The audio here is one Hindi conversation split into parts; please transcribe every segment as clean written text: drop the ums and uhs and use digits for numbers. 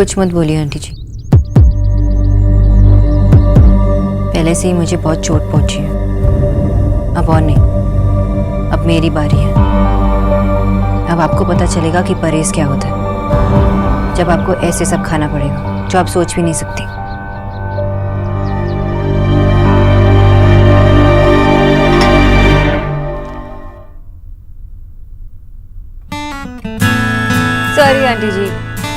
कुछ मत बोलिए आंटी जी, पहले से ही मुझे बहुत चोट पहुंची है। अब और नहीं, अब मेरी बारी है। अब आपको पता चलेगा कि परहेज क्या होता है, जब आपको ऐसे सब खाना पड़ेगा जो आप सोच भी नहीं सकती। सॉरी आंटी जी,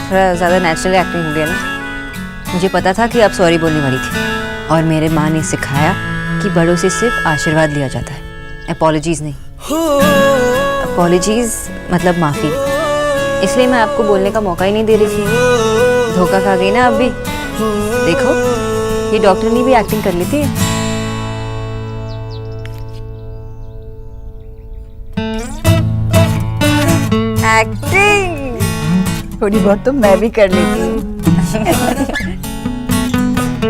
थोड़ा ज़्यादा नेचुरल एक्टिंग हो गया ना। मुझे पता था कि आप सॉरी बोलने वाली थी, और मेरे माँ ने सिखाया कि बड़ों से सिर्फ आशीर्वाद लिया जाता है, अपॉलॉजीज नहीं। अपॉलॉजीज मतलब माफ़ी, इसलिए मैं आपको बोलने का मौका ही नहीं दे रही थी। धोखा खा गई ना आप भी। देखो, ये डॉक्टर ने भी एक्टिंग कर ली थी। एक्टिंग थोड़ी बहुत तो मैं भी कर लेती हूँ।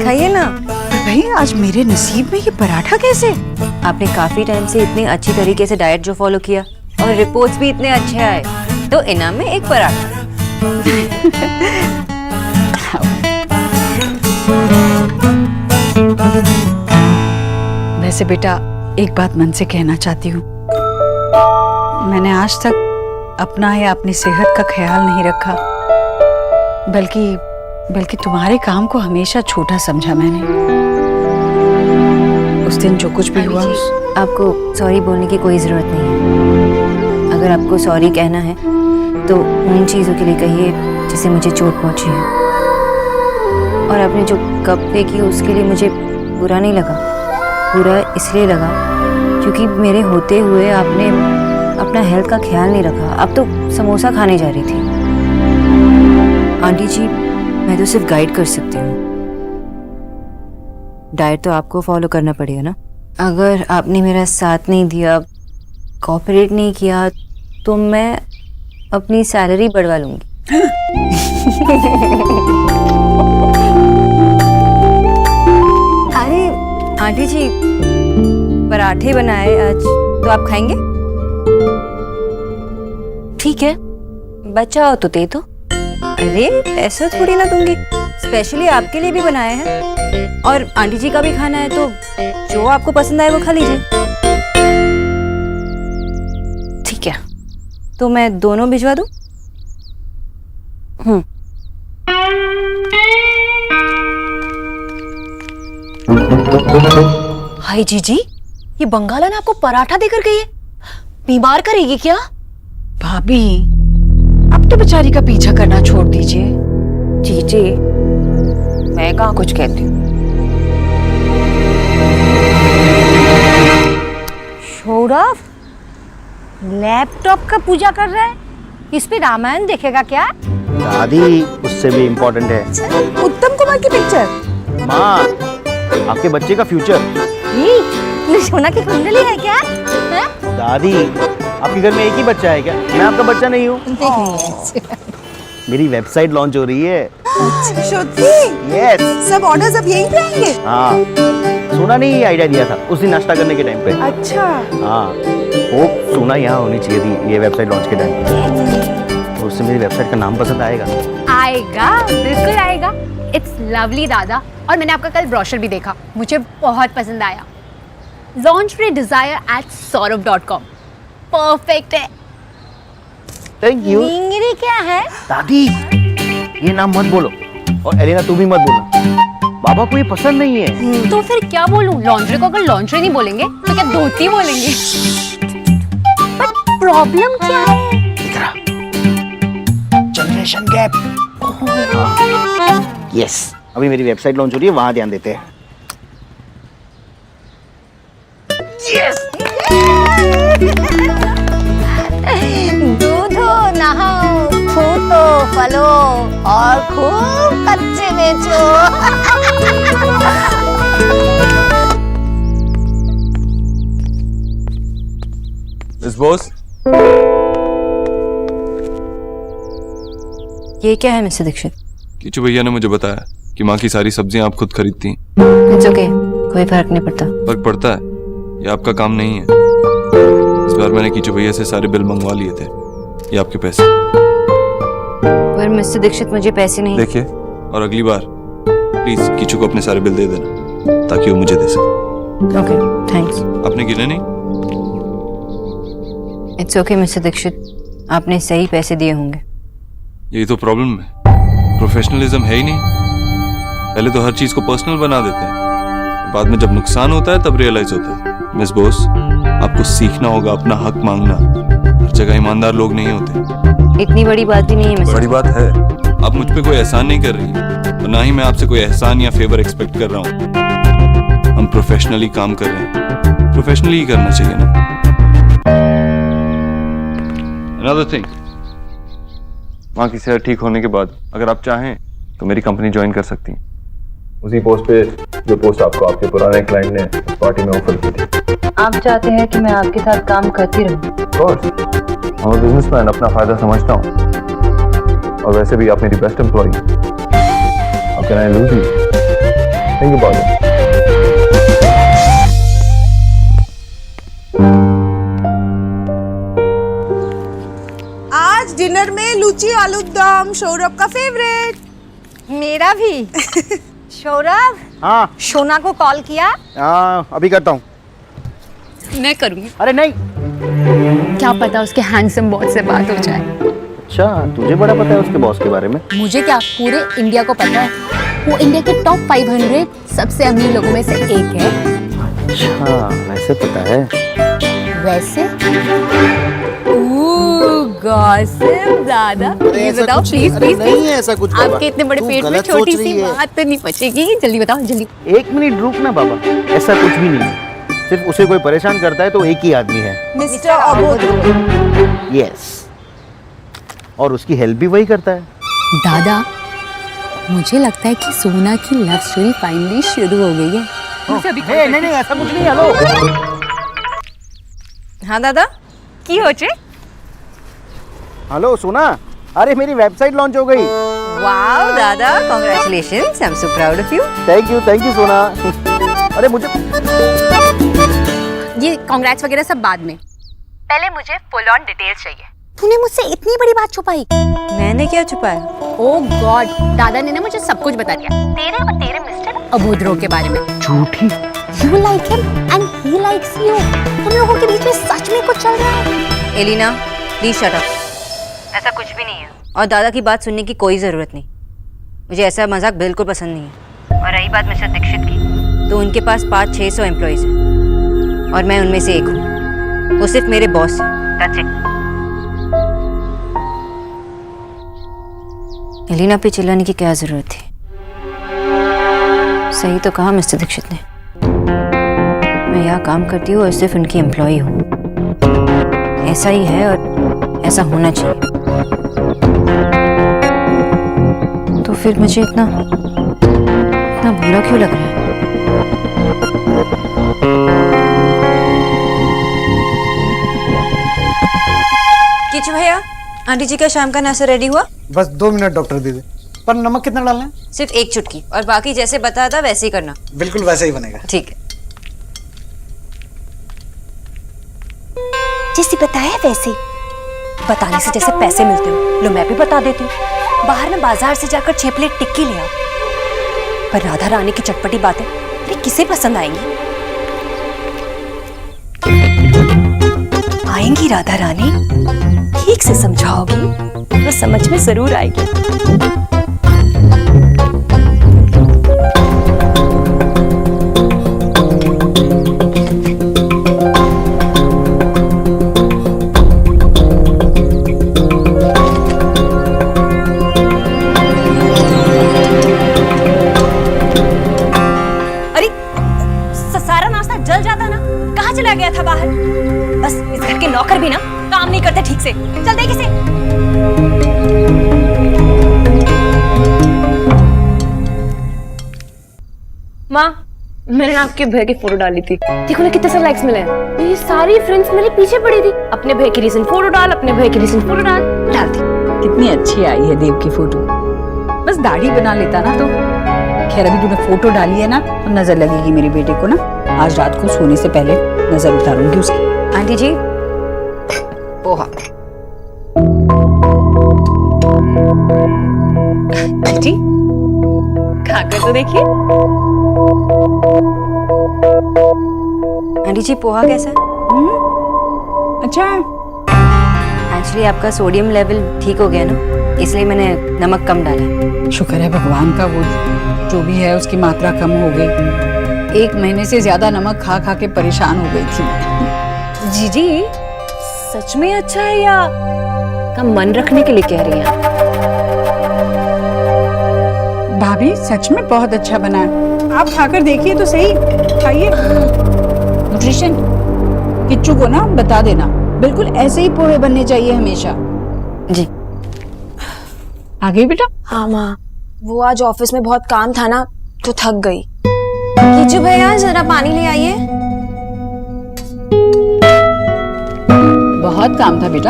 खाइए ना। भाई आज मेरे नसीब में ये पराठा कैसे? आपने काफी टाइम से इतनी अच्छी तरीके से डाइट जो फॉलो किया और रिपोर्ट्स भी इतने अच्छे आए, तो इनाम में एक पराठा। वैसे बेटा, एक बात मन से कहना चाहती हूँ। मैंने आज तक अपना या अपनी सेहत का ख्याल नहीं रखा, बल्कि तुम्हारे काम को हमेशा छोटा समझा मैंने। उस दिन जो कुछ भी हुआ, आपको सॉरी बोलने की कोई जरूरत नहीं है। अगर आपको सॉरी कहना है तो उन चीजों के लिए कहिए जिससे मुझे चोट पहुंची है। और आपने जो कप फेंकी उसके लिए मुझे बुरा नहीं लगा। बुरा इसलिए लगा क्योंकि मेरे होते हुए आपने अपना हेल्थ का ख्याल नहीं रखा। अब तो समोसा खाने जा रही थी। आंटी जी, मैं तो सिर्फ गाइड कर सकती हूँ, डाइट तो आपको फॉलो करना पड़ेगा ना। अगर आपने मेरा साथ नहीं दिया, कोऑपरेट नहीं किया, तो मैं अपनी सैलरी बढ़वा लूंगी। अरे आंटी जी, पराठे बनाए आज, तो आप खाएंगे? ठीक है, बचा हो तो दे दो। अरे ऐसा थोड़ी ना दूंगी, स्पेशली आपके लिए भी बनाए हैं, और आंटी जी का भी खाना है, तो जो आपको पसंद आए वो खा लीजिए। ठीक है, तो मैं दोनों भिजवा दूं? हाय जीजी, ये बंगाला ने आपको पराठा देकर गई है, बीमार करेगी क्या? भाभी अब तो बेचारी का पीछा करना छोड़ दीजिए। जीजी, मैं कहाँ कुछ कहती हूँ। सौरभ लैपटॉप का पूजा कर रहा है, इस पे रामायण देखेगा क्या? दादी, उससे भी इम्पोर्टेंट है उत्तम कुमार की पिक्चर। माँ, आपके बच्चे का फ्यूचर। ये सोना की कुंडली है क्या? है? दादी, आपके घर में एक ही बच्चा है क्या? मैं आपका बच्चा नहीं हूँ। मेरी वेबसाइट लॉन्च हो रही है। सच्ची? यस। सब ऑर्डर्स अब यहीं पे आएंगे? हाँ, सोना ने ये आइडिया दिया था उस दिन नाश्ता करने के टाइम पे। अच्छा। हाँ, वो सोना यहाँ होनी चाहिए थी ये वेबसाइट लॉन्च के टाइम पे। तो उससे मेरी वेबसाइट का नाम पसंद आएगा? आएगा, बिल्कुल आएगा। इट्स लवली दादा, और मैंने आपका कल ब्रोशर भी देखा, मुझे बहुत पसंद आया। Launch free desire at saurabh.com, perfect है। Thank you. मिंगरी क्या है? दादी, ये नाम मत बोलो, और एलिना तू भी मत बोलना, बाबा को ये पसंद नहीं है। तो फिर क्या बोलूं? लॉन्ड्री को अगर लॉन्ड्री नहीं बोलेंगे तो क्या धोती बोलेंगे? बट प्रॉब्लम क्या है? Generation gap. यस, अभी मेरी वेबसाइट लॉन्च हो रही है, वहां ध्यान देते हैं। यस। दूधो नहाओ, फूटो फलो और खूब कच्चे बेचो। मिस बोस, ये क्या है मिस्टर दीक्षित? कीचू भैया ने मुझे बताया कि माँ की सारी सब्जियां आप खुद खरीदती हैं। इट्स ओके, कोई फर्क नहीं पड़ता। फर्क पड़ता है, ये आपका काम नहीं है। इस बार मैंने कीचू भैया से सारे बिल मंगवा लिए थे, ये आपके पैसे। पर मिस्टर दीक्षित मुझे पैसे नहीं। देखिए, और अगली बार प्लीज कीचू को अपने सारे बिल दे देना ताकि वो मुझे दे सके। Okay, thanks. आपने गिने नहीं? इट्स ओके मिस्टर दीक्षित, आपने सही पैसे दिए होंगे। यही तो प्रॉब्लम है, प्रोफेशनलिज्म है ही नहीं। पहले तो हर चीज को पर्सनल बना देते हैं, बाद में जब नुकसान होता है तब रियलाइज होता है। मिस बोस, आपको सीखना होगा अपना हक मांगना। हर जगह ईमानदार लोग नहीं होते। इतनी बड़ी बात भी नहीं है मिस्टर। बड़ी बात है, आप मुझ पे कोई एहसान नहीं कर रही है, और ना ही मैं आपसे कोई एहसान या फेवर एक्सपेक्ट कर रहा हूँ। हम प्रोफेशनली काम कर रहे हैं, प्रोफेशनली ही करना चाहिए ना। Another thing, माँ की सेहत ठीक होने के बाद अगर आप चाहें तो मेरी कंपनी ज्वाइन कर सकती हैं। उसी पोस्ट पे जो पोस्ट आपको आपके पुराने क्लाइंट ने उस पार्टी में ऑफर की थी। आप चाहते हैं कि मैं आपके साथ काम करती रहूं? ऑफ कोर्स, मैं बिजनेसमैन, अपना फायदा समझता हूँ, और वैसे भी आप मेरी best employee. How can I lose you? Think about it. आज डिनर में लूची आलू दम, सौरभ का फेवरेट। मेरा भी। सौरभ, हाँ सोना को कॉल किया? अभी करता हूँ। मैं करूँगी। अरे नहीं। क्या पता उसके हैंडसम बॉस से बात हो जाए। अच्छा, तुझे बड़ा पता है उसके बॉस के बारे में? मुझे क्या, पूरे इंडिया को पता है। वो इंडिया के टॉप 500 सबसे अमीर लोगों में से एक है। अच्छा, वैसे पता है। वैसे गॉसिप दादा, ये बताओ प्लीज प्लीज। नहीं है ऐसा कुछ बाबा। आपके इतने बड़े तू पेट में गलत छोटी सोच रही सी है। बात तो नहीं बचेगी। जल्दी बताओ जल्दी। एक मिनट रुक ना बाबा, ऐसा कुछ भी नहीं है। सिर्फ उसे कोई परेशान करता है तो एक ही आदमी है, मिस्टर अबोध। यस, और उसकी हेल्प भी वही करता है। दादा, मुझे लगता है कि सोना की लव स्टोरी फाइनली शुरू हो गई है। नहीं नहीं, ऐसा कुछ नहीं। हेलो। हाँ दादा, की हो चे? हेलो सोना, अरे मेरी वेबसाइट लॉन्च हो गई। वाओ दादा, congratulations, I am so proud of you. Thank you सोना। अरे मुझे ये कांग्रेट्स वगैरह सब बाद में, पहले मुझे फुल ऑन डिटेल्स चाहिए। तूने मुझसे इतनी बड़ी बात छुपाई। मैंने क्या छुपाया? ओह गॉड, दादा ने ना मुझे सब कुछ बता दिया तेरे और तेरे मिस्टर अबोधरो के बारे में। झूठी। You like him and he likes you. तुम लोगों के बीच में सच में कुछ चल रहा है? Elina, please shut up. ऐसा कुछ भी नहीं है, और दादा की बात सुनने की कोई ज़रूरत नहीं। मुझे ऐसा मजाक बिल्कुल पसंद नहीं है। और रही बात मिस्टर दीक्षित की, तो उनके पास 500-600 एम्प्लॉयज़ हैं, और मैं उनमें से एक हूँ। वो सिर्फ मेरे बॉस हैं। That's it. एलिना पे चिल्लाने की क्या ज़रूरत थी? सही तो कहा मिस्टर दीक्षित ने, मैं यहाँ काम करती हूँ और सिर्फ उनकी एम्प्लॉई हूँ। ऐसा ही है और ऐसा होना चाहिए। तो फिर मुझे इतना बुरा क्यों लग रहा है? किचू भैया, आंटी जी का शाम का नाश्ता रेडी हुआ? बस 2 मिनट डॉक्टर दीदी। पर नमक कितना डालना है? सिर्फ 1 चुटकी, और बाकी जैसे बताया था वैसे ही करना। बिल्कुल वैसे ही बनेगा। ठीक है। जैसे बताया वैसे ही। बताने से जैसे पैसे मिलते हो, लो मैं भी बता देती हूँ। बाहर में बाजार से जाकर 6 प्लेट टिक्की ले आओ। पर राधा रानी की चटपटी बातें अरे किसे पसंद आएंगी? आएंगी राधा रानी, ठीक से समझाओगी तो समझ में जरूर आएगी। सारा नाश्ता जल जाता ना, कहाँ चला गया था बाहर? बस इस घर के नौकर भी ना काम नहीं करते ठीक से। चल दे किसे। माँ, मैंने आपके भैया की फोटो डाली थी, देखो ना कितने सारे लाइक्स मिले हैं। ये सारी फ्रेंड्स मेरे पीछे पड़ी थी, अपने भैया की रीसेंट फोटो डाल, अपने भैया की रीसेंट फोटो डाल दी। कितनी अच्छी आई है देव की फोटो। बस दाढ़ी बना लेता ना तो। खैर अभी तूने फोटो डाली है ना तो नजर लगेगी मेरे बेटे को ना। आज रात को सोने से पहले नजर उतारूंगी उसकी। आंटी जी, पोहा। बेटी खाकर तो देखिए। आंटी जी पोहा कैसा है? अच्छा है। एक्चुअली आपका सोडियम लेवल ठीक हो गया ना, इसलिए मैंने नमक कम डाला है। शुक्र है भगवान का, वो जो भी है उसकी मात्रा कम हो गई। 1 महीने से ज्यादा नमक खा खा के परेशान हो गई थी। जीजी सच में अच्छा है या का मन रखने के लिए कह रही हैं? भाभी सच में बहुत अच्छा बना है, आप खाकर देखिए तो सही। खाइए। न्यूट्रिशन किच्चू को ना बता देना, बिल्कुल ऐसे ही पोहे बनने चाहिए हमेशा। जी। आ गई बेटा? हाँ माँ, वो आज ऑफिस में बहुत काम था ना तो थक गई। कीचू भैया जरा पानी ले आइए। बहुत काम था बेटा?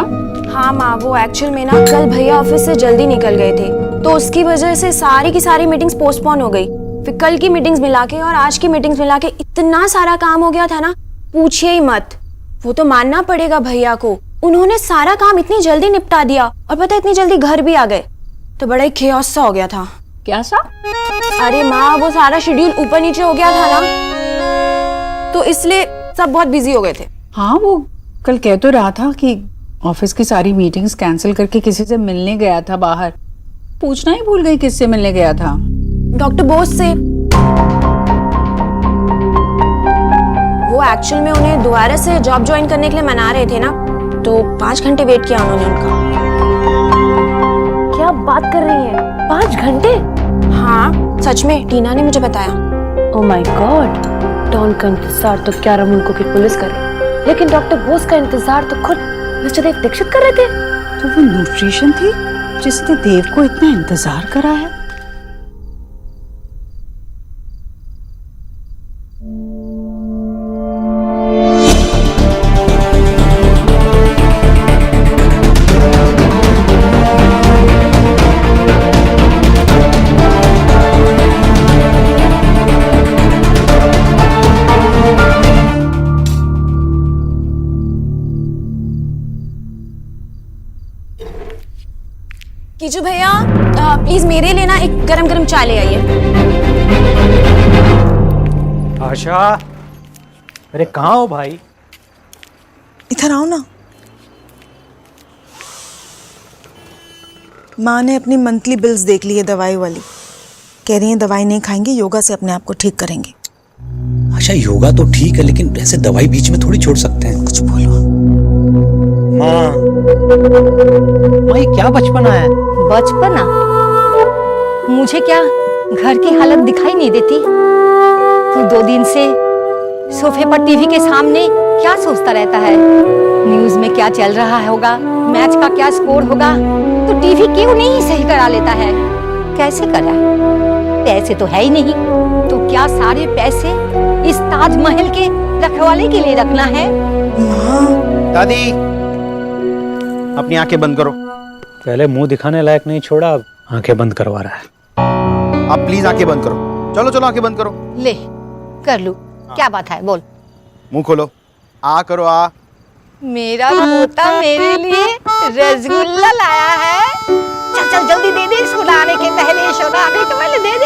हाँ माँ, वो एक्चुअल में ना कल भैया ऑफिस से जल्दी निकल गए थे तो उसकी वजह से सारी की सारी मीटिंग्स पोस्टपोन हो गई। फिर कल की मीटिंग्स मिला के और आज की मीटिंग्स मिला के इतना सारा काम हो गया था ना, पूछिए ही मत। वो तो मानना पड़ेगा भैया को, उन्होंने सारा काम इतनी जल्दी निपटा दिया और पता है इतनी जल्दी घर भी आ गए, तो बड़ा ही खेओस सा हो गया था। क्या सा? अरे माँ, वो सारा शेड्यूल ऊपर नीचे हो गया था ना, तो इसलिए सब बहुत बिजी हो गए थे। हाँ, वो कल कह तो रहा था कि ऑफिस की सारी मीटिंग्स कैंसिल करके किसी से मिलने गया था बाहर। पूछना ही भूल गई किससे मिलने गया था। डॉक्टर बोस से। वो एक्चुअल में उन्हें दोबारा से जॉब ज्वाइन करने के लिए मना रहे थे ना, तो 5 घंटे वेट किया उन्होंने उनका। क्या बात कर रही हैं? 5 घंटे? हाँ सच में, टीना ने मुझे बताया। ओह माय गॉड, डॉन का इंतजार तो क्या रमन को की पुलिस करे, लेकिन डॉक्टर बोस का इंतजार तो खुद मिस्टर देव दीक्षित कर रहे थे। तो वो न्यूट्रिशन थी जिसने देव को इतना इंतजार करा है। कीचू भैया प्लीज मेरे लिए ना एक गरम गरम चाय ले आइए। आशा, अरे कहाँ हो भाई? इधर आओ ना। माँ ने अपनी मंथली बिल्स देख ली है दवाई वाली, कह रही है दवाई नहीं खाएंगे, योगा से अपने आप को ठीक करेंगे। अच्छा योगा तो ठीक है, लेकिन ऐसे दवाई बीच में थोड़ी छोड़ सकते हैं। कुछ बोलो माँ, ये क्या बचपना है? बचपना? मुझे क्या घर की हालत दिखाई नहीं देती? तू 2 दिन से सोफे पर टीवी के सामने क्या सोचता रहता है? न्यूज में क्या चल रहा होगा, मैच का क्या स्कोर होगा, तो टीवी क्यों नहीं सही करा लेता है? कैसे करा? पैसे तो है ही नहीं, तो क्या सारे पैसे इस ताजमहल के रखवाले के लिए रखना है? दादी, अपनी आंखें बंद करो। पहले मुंह दिखाने लायक नहीं छोड़ा, अब आंखें बंद करवा रहा है। आप प्लीज आंखें बंद करो। चलो चलो आंखें बंद करो। ले कर लू, क्या बात है बोल। मुंह खोलो, आ करो आ। मेरा पोता मेरे लिए रसगुल्ला लाया है। चल चल जल्दी दे दे, सुलाने के पहले, सुलाने के पहले दे दे।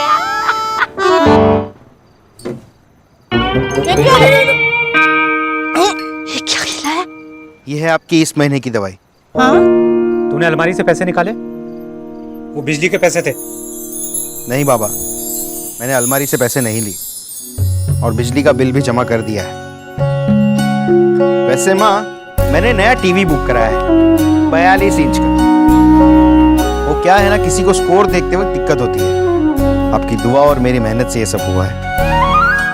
ये क्या खिलाया? ये है आपकी इस महीने की दवाई। हाँ? तूने अलमारी से पैसे निकाले? वो बिजली के पैसे थे। नहीं बाबा, मैंने अलमारी से पैसे नहीं ली और बिजली का बिल भी जमा कर दिया है। वैसे माँ, मैंने नया टीवी बुक कराया है, 42 इंच का। वो क्या है ना, किसी को स्कोर देखते हुए दिक्कत होती है। आपकी दुआ और मेरी मेहनत से ये सब हुआ है।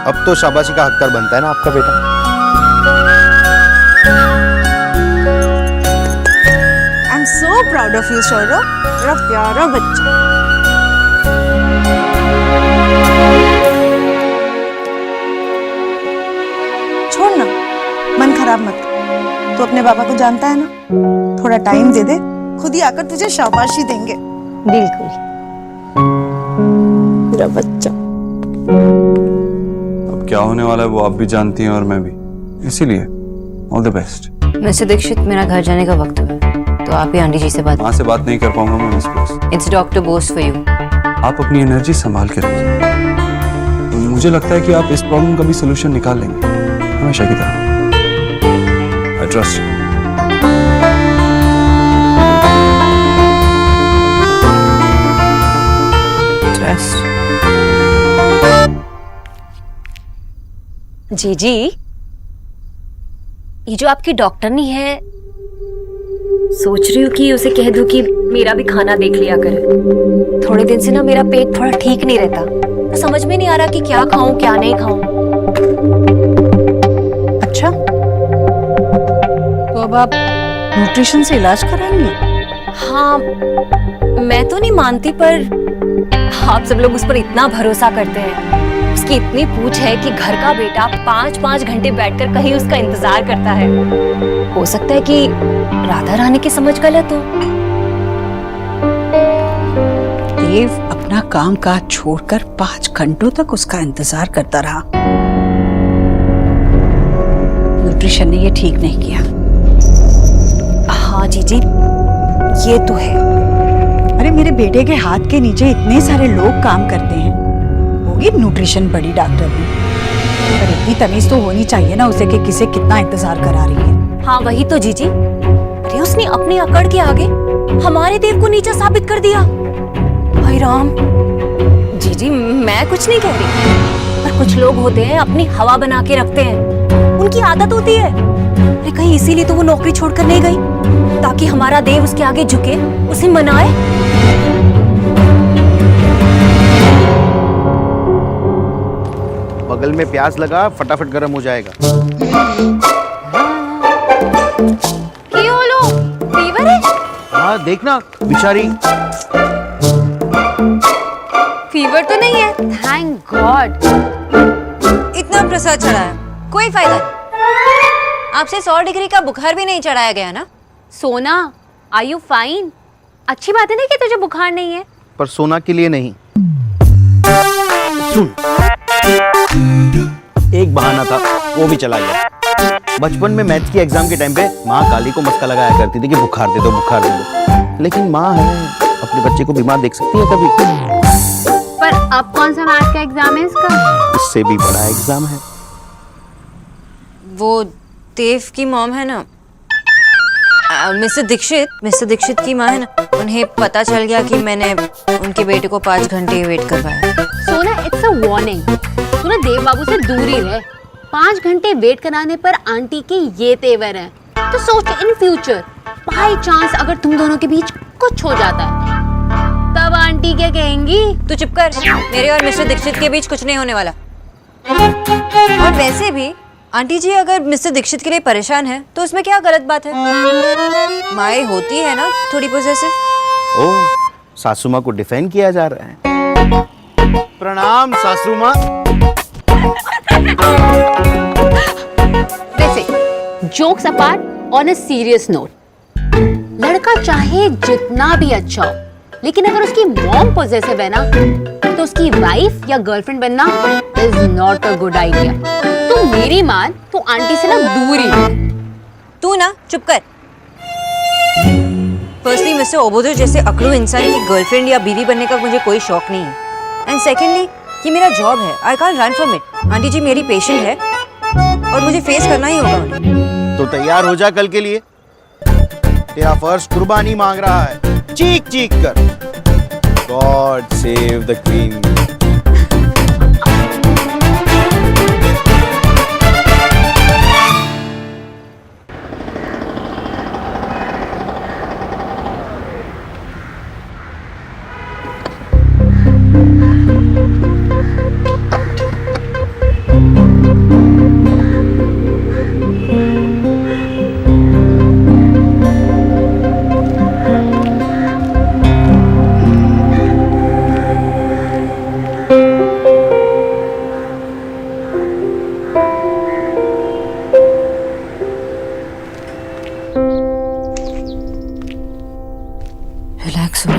अब तो शाबाशी का हकदार बनता है ना आपका बेटा। I am so proud of you Saurabh, मेरा प्यारा बच्चा। छोड़ ना, मन खराब मत कर। तो अपने पापा को जानता है ना, थोड़ा टाइम दे दे, खुद ही आकर तुझे शाबाशी देंगे। बिल्कुल मेरा बच्चा। अब क्या होने वाला है वो आप भी जानती हैं और मैं भी, इसीलिए all the best. Mister Dikshit, मेरा घर जाने का वक्त हुआ है, तो आप ही आंटी जी से बात। वहाँ से बात नहीं कर पाऊंगा मैं miss Bose. It's doctor Bose for you. आप अपनी एनर्जी संभाल के रखिए। तो मुझे लगता है कि आप इस प्रॉब्लम का भी सोल्यूशन निकाल लेंगे, हमेशा की तरह। I trust you. जीजी, ये जो आपकी डॉक्टरनी है, सोच रही हूँ कि उसे कह दूं कि मेरा भी खाना देख लिया करे। थोड़े दिन से ना मेरा पेट थोड़ा ठीक नहीं रहता, तो समझ में नहीं आ रहा कि क्या खाऊं क्या नहीं खाऊं। अच्छा, तो अब आप न्यूट्रिशन से इलाज कराएंगे? हाँ, मैं तो नहीं मानती, पर आप सब लोग उस पर इतना भरोसा करते हैं। उसकी इतनी पूछ है कि घर का बेटा 5-5 घंटे बैठकर कहीं उसका इंतजार करता है। हो सकता है कि राधा रानी की समझ गलत हो। देव अपना काम काज छोड़कर 5 घंटों तक उसका इंतजार करता रहा। न्यूट्रिशन ने ये ठीक नहीं किया। हाँ जीजी, ये तो है। अरे मेरे बेटे के हाथ के नीचे इतने सारे लोग काम करते हैं, होगी न्यूट्रिशन बड़ी डॉक्टर ने, पर इतनी तमीज तो होनी चाहिए ना उसे कि किसे कितना इंतजार करा रही है। हाँ वही तो जीजी, अरे उसने अपनी अकड़ के आगे हमारे देव को नीचा साबित कर दिया। हाय राम। जीजी, मैं कुछ नहीं कह रही, पर कुछ लोग होते हैं अपनी हवा बना के रखते हैं, उनकी आदत होती है। अरे कहीं इसीलिए तो वो नौकरी छोड़कर नहीं गई, ताकि हमारा देव उसके आगे झुके, उसे मनाए। बगल में प्याज लगा, फटाफट गर्म हो जाएगा। फीवर है? हाँ देखना बेचारी। फीवर तो नहीं है, थैंक गॉड। इतना प्रसाद चढ़ा है, कोई फायदा नहीं। आपसे 100 डिग्री का बुखार भी नहीं चढ़ाया गया ना? सोना, आर यू फाइन? अच्छी बात है ना कि तुझे बुखार नहीं है। पर सोना के लिए नहीं। सुन, एक बहाना था, वो भी चला गया। बचपन में मैथ्स की एग्जाम के टाइम पे माँ काली को मस्का लगाया करती थी कि बुखार दे दो बुखार दे दो, लेकिन माँ है, अपने बच्चे को बीमार देख सकती है कभी? पर अब कौन सा मैथ का एग्जाम है इसका? इससे भी बड़ा एग्जाम है। वो देव की मॉम है ना, मिस्टर दीक्षित की माँ है ना, उन्हें पता चल गया कि मैंने उनके बेटे को 5 घंटे वेट करवाया। सोना, इट्स अ वार्निंग। तू ना देव बाबू से दूर ही रह। 5 घंटे वेट कराने पर आंटी के ये तेवर हैं। तो सोच इन फ्यूचर बाय चांस अगर तुम दोनों के बीच कुछ हो जाता है, तब आंटी क्या कहेंगी? तू चुप कर, मेरे और मिस्टर दीक्षित के बीच कुछ नहीं होने वाला। और वैसे भी आंटी जी अगर मिस्टर दीक्षित के लिए परेशान है तो उसमें क्या गलत बात है? माए होती है ना थोड़ी पॉसेसिव। ओह, सासू माँ को डिफेंड किया जा रहा है। प्रणाम सासू माँ। वैसे jokes apart, on a serious note, लड़का चाहे जितना भी अच्छा हो, लेकिन अगर उसकी मॉम पॉसेसिव है ना, तो उसकी वाइफ या गर्लफ्रेंड बनना is not a good idea. तू मेरी मान, तू आंटी से ना दूर ही रह। तू ना चुप कर। फर्स्टली मिस्टर ओबोदर जैसे अकड़ू इंसान की गर्लफ्रेंड या बीवी बनने का मुझे कोई शौक नहीं है, एंड सेकेंडली ये मेरा जॉब है, I can't run from it. Aunty ji मेरी पेशेंट है और मुझे फेस करना ही होगा उन्हें। तो तैयार हो जा कल के लिए, तेरा फर्ज कुर्बानी मांग रहा है, चीख चीख कर। God save the queen.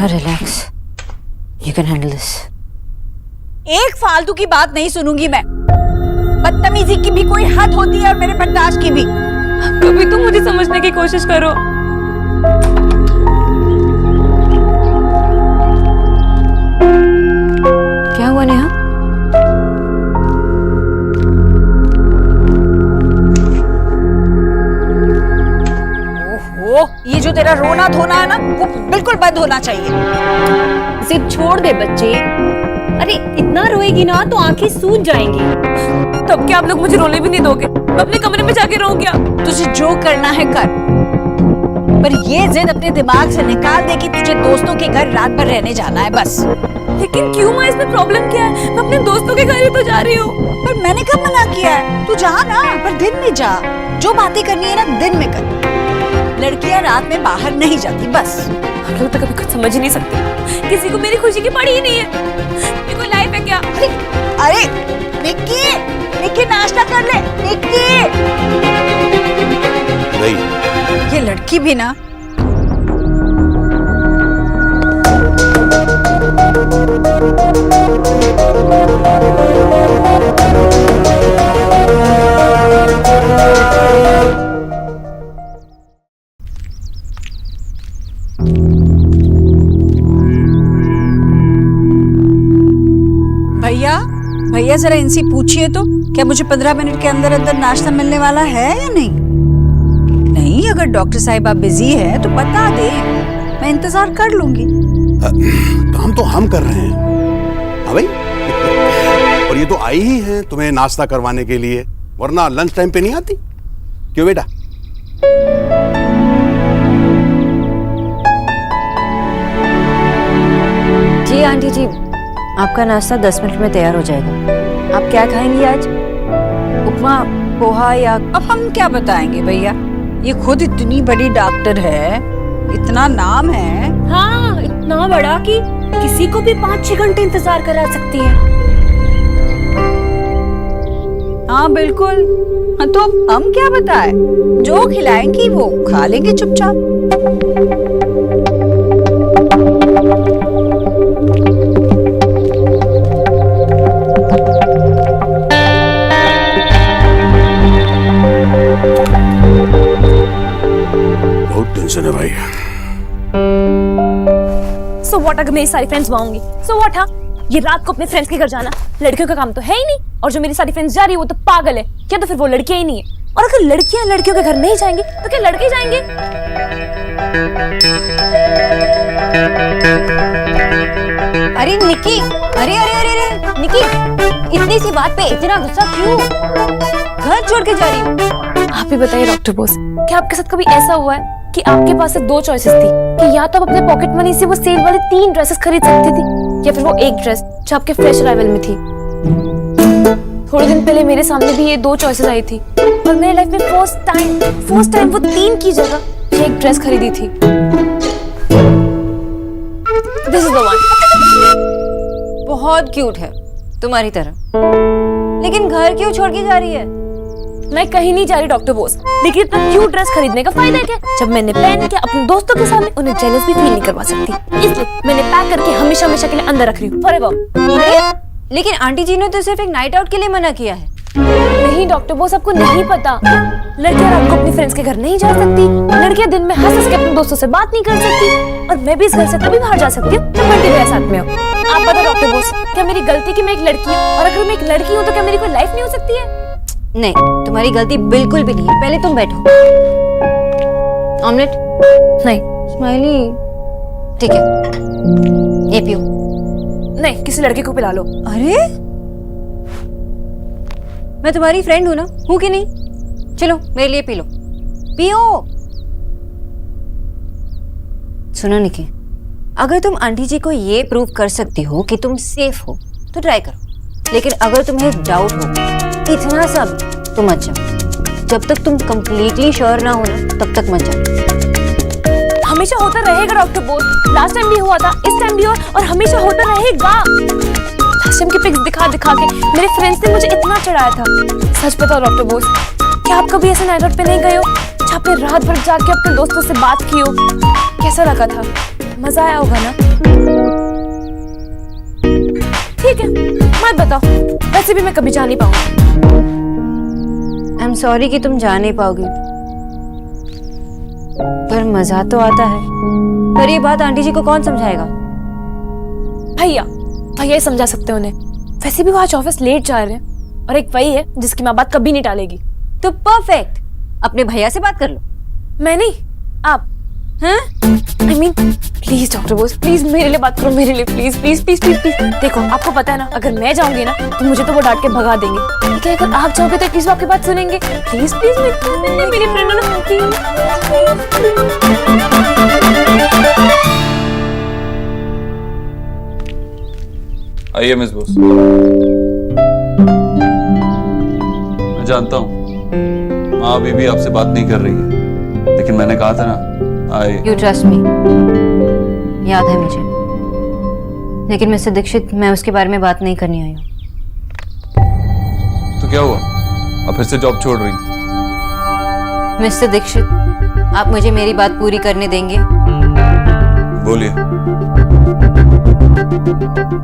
Relax, you can handle this. एक फालतू की बात नहीं सुनूंगी मैं। बदतमीजी की भी कोई हद होती है और मेरे बर्दाश्त की भी। कभी तुम मुझे समझने की कोशिश करो। क्या हुआ नेहा? ओहो, ये जो तेरा रोना धोना है ना, वो बिल्कुल बंद होना चाहिए। जिद छोड़ दे बच्चे। अरे इतना रोएगी ना तो आंखें सूज जाएंगी। तब क्या आप लोग मुझे रोने भी नहीं दोगे? मैं अपने कमरे में जाके रहूं क्या? तुझे जो करना है कर, पर ये जिद अपने दिमाग से निकाल दे कि तुझे दोस्तों के घर रात भर रहने जाना है बस। लेकिन क्यों माँ, इसमें प्रॉब्लम क्या है? मैं अपने दोस्तों के घर ही तो जा रही हूँ। पर मैंने कब मना किया है? तू जा ना, पर दिन में जा। जो बातें करनी है ना दिन में कर। लड़कियां रात में बाहर नहीं जाती बस। आप लोग तो कभी कुछ समझ ही नहीं सकते। किसी को मेरी खुशी की पड़ी ही नहीं है। ये कोई लाइफ है क्या? अरे निक्की, निक्की नाश्ता कर ले। निक्की, ये लड़की भी ना। भैया, भैया जरा इनसे पूछिए तो, क्या मुझे 15 मिनट के अंदर अंदर नाश्ता मिलने वाला है या नहीं? नहीं, अगर डॉक्टर साहिबा बिजी है तो बता दे, मैं इंतजार कर लूंगी। काम तो हम कर रहे हैं। हाँ भाई, और ये तो आई ही हैं तुम्हें नाश्ता करवाने के लिए, वरना लंच टाइम पे नहीं आती। क्यों बेटा? जी आंटी जी, आपका नाश्ता 10 मिनट में तैयार हो जाएगा। आप क्या खाएंगी आज? उपमा, पोहा या? अब हम क्या बताएंगे भैया, ये खुद इतनी बड़ी डॉक्टर है, इतना नाम है। हाँ, इतना बड़ा कि किसी को भी 5-6 घंटे इंतजार करा सकती है। हाँ बिल्कुल। हाँ तो हम क्या बताए, जो खिलाएंगी वो खा लेंगे चुपचाप। बहुत टेंशन है भाई। So what अगर मेरी सारी फ्रेंड्स वहाँ होंगी? So what? हाँ, ये रात को अपने फ्रेंड्स के घर जाना लड़कियों का काम तो है ही नहीं। और जो मेरी सारी फ्रेंड्स जा रही है वो तो पागल है। क्या तो फिर वो लड़कियां ही नहीं है? और अगर लड़कियां लड़कियों के घर नहीं जाएंगी तो क्या लड़के जाएंगे? अरे निकी, अरे अरे अरे अरे निकी, इतनी सी बात पे इतना गुस्सा क्यों? घर छोड़ के जा रही हूँ। आप ही बताइए डॉक्टर बोस, क्या आपके साथ कभी ऐसा हुआ है कि आपके पास सिर्फ 2 चॉइसेस थी कि या तो आप अपने पॉकेट मनी से वो सेल वाले 3 ड्रेसेस खरीद सकती थी, या फिर वो एक ड्रेस जो आपके फ्रेश अराइवल में थी। थोड़े दिन पहले मेरे सामने भी ये 2 चॉइसेस आई थी और मेरे लाइफ में फर्स्ट टाइम वो 3 की जगह एक ड्रेस खरीदी थी। This is the one. बहुत क्यूट है तुम्हारी तरह, लेकिन घर क्यों छोड़ के जा रही है? मैं कहीं नहीं जा रही डॉक्टर बोस, लेकिन इतना क्यूट ड्रेस खरीदने का फायदा क्या? जब मैंने पहन के अपने दोस्तों के सामने उन्हें जेलस भी फील नहीं करवा सकती, इसलिए मैंने पैक करके हमेशा हमेशा के लिए अंदर रख रही हूँ फॉरएवर। लेकिन आंटी जी ने तो सिर्फ एक नाइट आउट के लिए मना किया है। नहीं डॉक्टर बोस, आपको नहीं पता, लड़कियां रात को अपने फ्रेंड्स के घर नहीं जा सकती, लड़कियां दिन में हंस हंस के अपने दोस्तों से बात नहीं कर सकती, और मैं भी इस घर से तभी बाहर जा सकती हूँ जब बंटी मेरे साथ में हो। आप बताओ डॉक्टर बोस, क्या मेरी गलती कि मैं एक लड़की हूँ? और अगर मैं एक लड़की हूँ तो क्या मेरी कोई लाइफ नहीं हो सकती है? नहीं, तुम्हारी गलती बिल्कुल भी नहीं है। पहले तुम बैठो। ऑमलेट? नहीं। स्माइली? ठीक है, ये पियो। नहीं, किसी लड़के को पिला लो। अरे मैं तुम्हारी फ्रेंड हूं ना, हूं कि नहीं? चलो मेरे लिए पी लो, पियो। सुनो निकी, अगर तुम आंटी जी को ये प्रूव कर सकती हो कि तुम सेफ हो तो ट्राई करो, लेकिन अगर तुम्हें डाउट हो इतना सब तो मत जाओ। जब तक तुम कंप्लीटली श्योर ना हो ना, तब तक मत जाओ। हमेशा होता रहेगा डॉक्टर बोस, लास्ट टाइम भी हुआ था, इस टाइम भी और हमेशा होता रहेगा। लास्ट टाइम की पिक्स दिखा दिखा के मेरे फ्रेंड्स ने मुझे इतना चढ़ाया था। सच बताओ डॉक्टर बोस, क्या आप कभी ऐसे नाइट आउट पे नहीं गए हो जहाँ पे रात भर जाके अपने दोस्तों से बात की हो? कैसा लगा था? मजा आया होगा ना? ठीक है, मत बताओ, वैसे भी मैं कभी जा नहीं पाऊंगी। आई एम सॉरी कि तुम जा नहीं पाओगी, पर मजा तो आता है। पर ये बात आंटी जी को कौन समझाएगा? भैया भैया ही समझा सकते हैं उन्हें। वैसे भी वो आज ऑफिस लेट जा रहे हैं और एक वही है जिसकी माँ बात कभी नहीं टालेगी। तो परफेक्ट, अपने भैया से बात कर लो। मैं नहीं, आप। हैं? I mean, please doctor Bose, please मेरे लिए बात करो, मेरे लिए please please please please please. देखो आपको पता है ना, अगर मैं जाऊंगी ना तो मुझे तो वो डांट के भगा देंगे, लेकिन अगर आप जाओगे तो एटलीस्ट वो आपकी बात सुनेंगे। प्लीज प्लीज मेरी फ्रेंड है ना, प्लीज। आइए मिस बोस। मैं जानता हूँ माँ अभी भी आपसे बात नहीं कर रही है, लेकिन मैंने कहा था ना You trust me, याद है मुझे। लेकिन मिस्टर दीक्षित, मैं उसके बारे में बात नहीं करनी आई हूँ। तो क्या हुआ, आप फिर से जॉब छोड़ रही? मिस्टर दीक्षित, आप मुझे मेरी बात पूरी करने देंगे? बोलिए।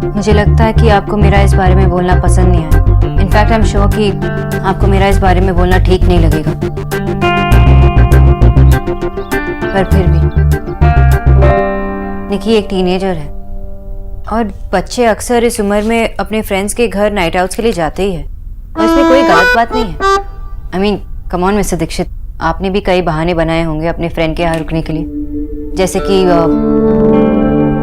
मुझे लगता है कि आपको मेरा इस बारे में बोलना पसंद नहीं आया। इनफैक्ट आई एम श्योर कि आपको मेरा इस बारे में बोलना ठीक नहीं लगेगा, पर फिर भी निकी एक टीनेजर है और बच्चे अक्सर इस उम्र में अपने फ्रेंड्स के घर नाइट आउट्स के लिए जाते ही है, और इसमें कोई गलत बात नहीं है। I mean come on mister Dikshit, आपने भी कई बहाने बनाए होंगे अपने फ्रेंड के यहाँ रुकने के लिए, जैसे कि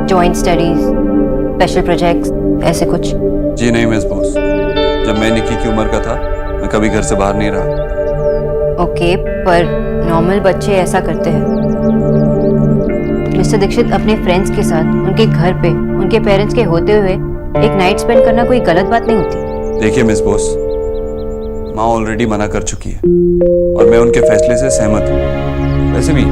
जॉइंट स्टडीज, स्पेशल प्रोजेक्ट्स, ऐसे कुछ। जी नहीं मिस बॉस, जब मैं निकी की उम्र का था मैं कभी घर से बाहर नहीं रहा। ओके, पर नॉर्मल बच्चे ऐसा करते हैं। मिस्टर दीक्षित, अपने फ्रेंड्स के साथ उनके घर पे उनके पेरेंट्स के होते हुए एक नाइट स्पेंड करना कोई गलत बात नहीं होती। देखिए मिस बॉस, माँ ऑलरेडी मना कर चुकी है और मैं उनके फैसले से सहमत हूँ। वैसे भी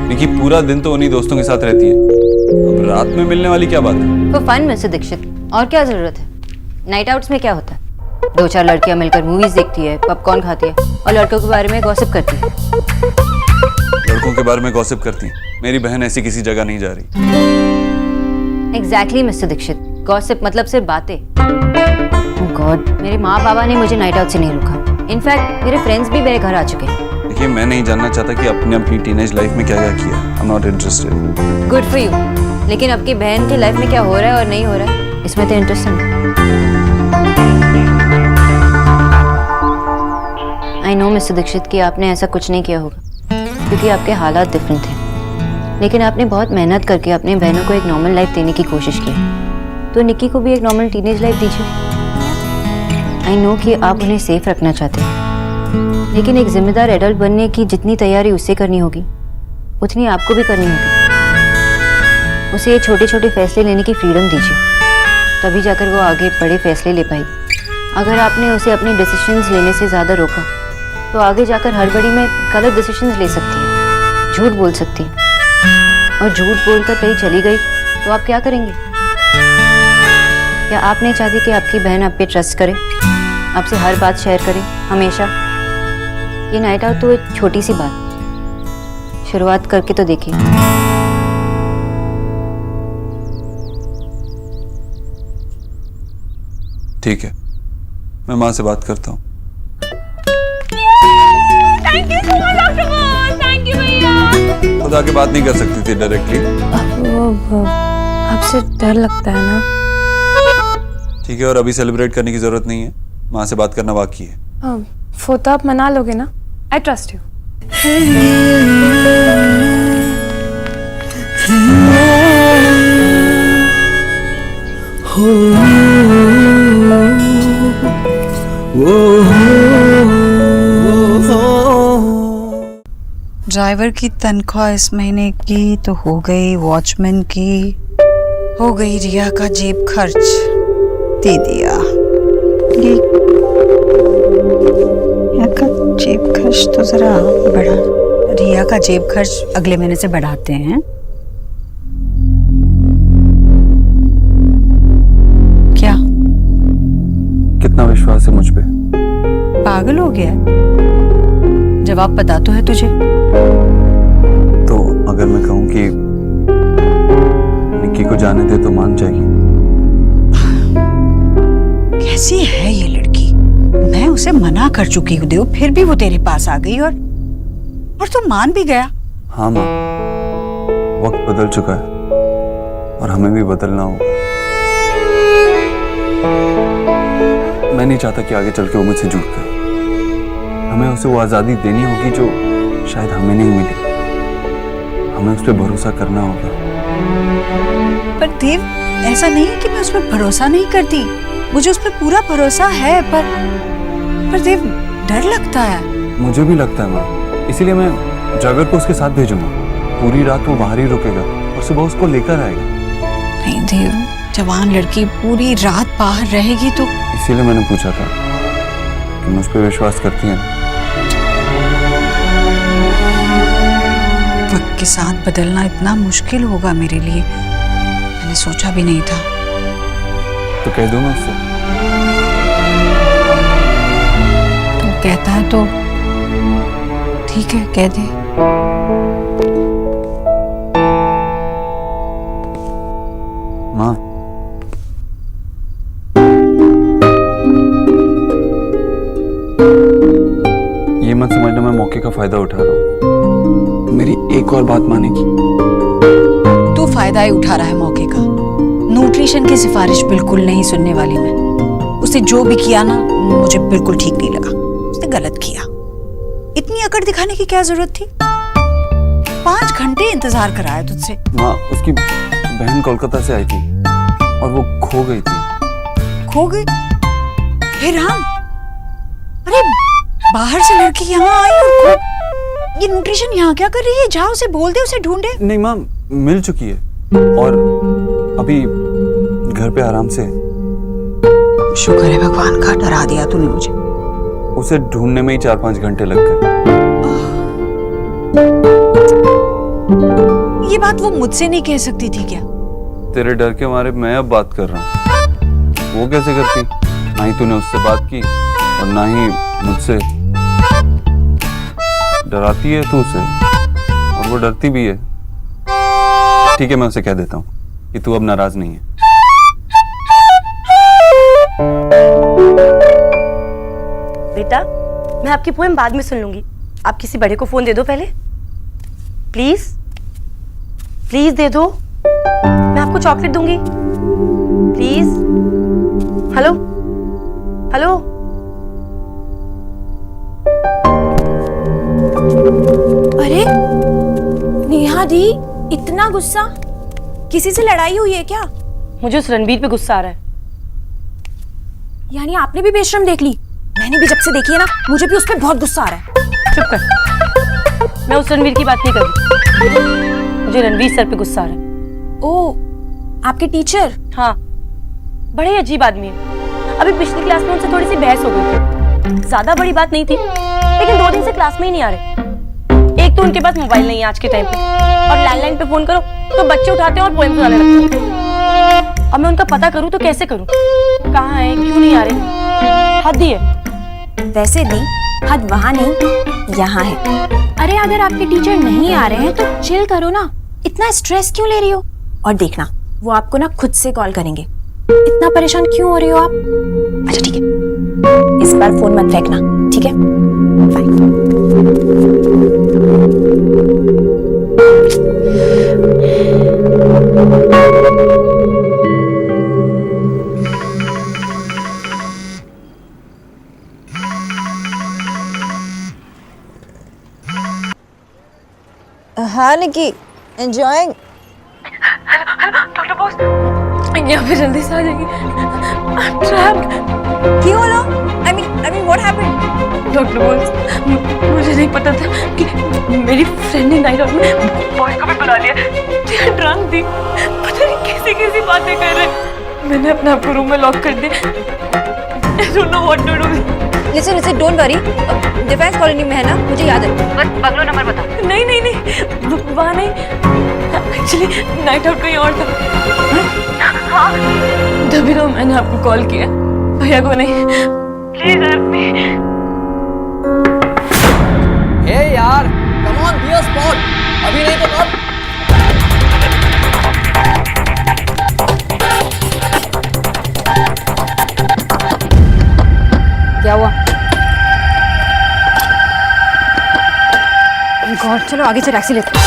निकी पूरा दिन तो उन्हीं दोस्तों के साथ रहती है, अब रात में मिलने वाली क्या बात है? तो फन मिस्टर दीक्षित, और क्या जरूरत है? नाइट आउट्स में क्या होता है? 2-4 लड़कियां मिलकर मूवीज देखती है, पॉपकॉर्न खाती है और लड़कों के बारे में गॉसिप करती है। लड़कों के बारे में गॉसिप करती है? मेरी बहन ऐसी किसी जगह नहीं जा रही। एग्जैक्टली मिस्टर दीक्षित, गॉसिप मतलब सिर्फ बातें। गॉड, मेरे माँ बाबा ने मुझे नाइट आउट से नहीं रोका। इनफैक्ट मेरे फ्रेंड्स भी मेरे घर आ चुके हैं। देखिए मैं नहीं जानना चाहता कि आपने अपनी टीनेज लाइफ में क्या क्या किया। I am not interested. Good for you, लेकिन आपकी बहन की लाइफ में क्या हो रहा है और नहीं हो रहा है, इसमें तो इंटरेस्टिंग है। आई नो मिस्टर दीक्षित कि आपने ऐसा कुछ नहीं किया होगा क्योंकि आपके हालात डिफरेंट थे, लेकिन आपने बहुत मेहनत करके अपने बहनों को एक नॉर्मल लाइफ देने की कोशिश की, तो निक्की को भी एक नॉर्मल टीनेज लाइफ दीजिए। आई नो कि आप उन्हें सेफ रखना चाहते हैं, लेकिन एक जिम्मेदार एडल्ट बनने की जितनी तैयारी उससे करनी होगी उतनी आपको भी करनी होगी। उसे ये छोटे छोटे फैसले लेने की फ्रीडम दीजिए, तभी जाकर वो आगे बड़े फैसले ले पाएगी। अगर आपने उसे अपने डिसीजंस लेने से ज़्यादा रोका तो आगे जाकर हड़बड़ी में गलत डिसीजंस ले सकती है, झूठ बोल सकती है, और झूठ बोलकर कहीं चली गई तो आप क्या करेंगे? क्या आप नहीं चाहती कि आपकी बहन आप पे ट्रस्ट करे, आपसे हर बात शेयर करे हमेशा? ये नाइट आउट तो एक छोटी सी बात, शुरुआत करके तो देखिए। ठीक है, मैं माँ से बात करता हूँ। Thank you so much doctor Bose, thank you भैया। खुद आके बात नहीं कर सकती थी डायरेक्टली? वो आपसे डर लगता है ना? ठीक है, और अभी सेलिब्रेट करने की जरूरत नहीं है, माँ से बात करना बाकी है। वो तो आप मना लोगे ना? I trust you. ड्राइवर की तनख्वाह इस महीने की तो हो गई, वॉचमैन की हो गई, रिया का जेब खर्च दे दिया। रिया का जेब खर्च तो जरा बढ़ा, रिया का जेब खर्च अगले महीने से बढ़ाते हैं। क्या कितना विश्वास है मुझ पे? पागल हो गया? जवाब पता तो है तुझे। तो अगर मैं कहूँ कि निक्की को जाने दे तो मान जाएगी? कैसी है ये लड़की? मैं उसे मना कर चुकी हूँ देव, फिर भी वो तेरे पास आ गई और तू मान भी गया। हाँ माँ, वक्त बदल चुका है और हमें भी बदलना होगा। मैं नहीं चाहता कि आगे चल के वो मुझसे जुड़ जाए। हमें उसे वो आज़ादी देनी होगी जो शायद हमें नहीं मिली। हमें उस पर भरोसा करना होगा। पर देव, ऐसा नहीं है कि मैं उस पर भरोसा नहीं करती, मुझे उस पर पूरा भरोसा है, पर देव डर लगता है। मुझे भी लगता है माँ, इसीलिए मैं जागर को उसके साथ भेजूंगा। पूरी रात वो बाहर ही रुकेगा और सुबह उसको लेकर आएगा। नहीं देव, जवान लड़की पूरी रात बाहर रहेगी तो। इसीलिए मैंने पूछा था कि मुझ पर विश्वास करती है। वक्त के साथ बदलना इतना मुश्किल होगा मेरे लिए, मैंने सोचा भी नहीं था। तो कह दो मैं उससे। तू कहता है तो ठीक है, कह दे। माँ, ये मत समझना मैं मौके का फायदा उठा रहा हूँ। मेरी एक और बात मानेगी? तू फायदा ही उठा रहा है मौके का। न्यूट्रिशन की सिफारिश बिल्कुल नहीं सुनने वाली मैं। उसने जो भी किया ना, मुझे बिल्कुल ठीक नहीं लगा। उसने गलत किया। इतनी अकड़ दिखाने की क्या जरूरत थी? 5 घंटे इंतजार कराया तुझसे। माँ, उसकी बहन कोलकाता से आई थी और वो खो गई थी। खो गई? हे राम! अरे बाहर से लड़की यहाँ आई और खो। ये न्यूट्रिशन यहाँ क्या कर रही है? जाओ उसे बोल दे, उसे ढूंढे। नहीं माँ, मिल चुकी है और अभी घर पे आराम से। शुक्र है भगवान का, डरा दिया तूने मुझे। उसे ढूंढने में ही 4-5 घंटे लग गए। ये बात वो मुझसे नहीं कह सकती थी क्या? तेरे डर के मारे मैं अब बात कर रहा हूँ। वो कैसे करती? ना ही तूने उससे बात की और ना ही मुझसे। डराती है तू उसे और वो डरती भी है। ठीक है, मैं उसे कह देता हूँ कि तू अब नाराज नहीं है। बेटा, मैं आपकी पोएम बाद में सुन लूंगी। आप किसी बड़े को फोन दे दो पहले, प्लीज। प्लीज दे दो, मैं आपको चॉकलेट दूंगी, प्लीज। Hello hello. अरे नेहा दी, इतना गुस्सा? किसी से लड़ाई हुई है क्या? मुझे उस रणबीर पे गुस्सा आ रहा है। यानी आपने भी बेशरम देख ली? मैंने भी जब से देखी है ना, मुझे भी उस पर बहुत गुस्सा आ रहा है। चुप कर, मैं उस रणबीर की बात नहीं कर रही। मुझे रणबीर सर पे गुस्सा आ रहा है। ओ, आपके टीचर? हाँ, बड़े अजीब आदमी है। अभी पिछली क्लास में उनसे थोड़ी सी बहस हो गई थी। ज्यादा बड़ी बात नहीं थी, लेकिन 2 दिन से क्लास में ही नहीं आ रहे। एक तो उनके पास मोबाइल नहीं है आज के टाइम पे, और लैंडलाइन पे फोन करो तो बच्चे उठाते हैं और पोएम सुनाने लगते हैं। अब मैं उनका पता करूं तो कैसे करूं? कहाँ है, क्यों नहीं आ रहे? हद ही है। वैसे नहीं, हद वहां नहीं, यहाँ है। अरे अगर आपके टीचर नहीं आ रहे हैं तो चिल करो ना, इतना स्ट्रेस क्यों ले रही हो? और देखना, वो आपको ना खुद से कॉल करेंगे। इतना परेशान क्यों हो रही हो आप? अच्छा ठीक है, इस बार फोन मत फेंकना, ठीक है? बाय। हाँ निकी, एंजॉयिंग। डॉक्टर बॉस, यहाँ पे जल्दी से आ जाइए। I'm trapped. क्यों बोलो? I mean what happened? Doctor boss, मुझे नहीं पता था कि मेरी फ्रेंड ने नाइट आउट में बॉय को भी बुला लिया। They are drunk थी, पता नहीं कैसी कैसी बातें कर रहे। मैंने अपने आप को रूम में लॉक कर दिया। I don't know what to do. Listen, don't worry, defence colony में है ना, मुझे याद है। बस बंगलो नंबर बता। नहीं, वहाँ नहीं, एक्चुअली नाइट आउट कहीं और था। हाँ, तभी तो मैंने आपको कॉल किया, भैया को नहीं। Please help me. हे यार, come on, be a sport, अभी नहीं तो कब? क्या हुआ? गॉड, चलो आगे से टैक्सी लेते हैं।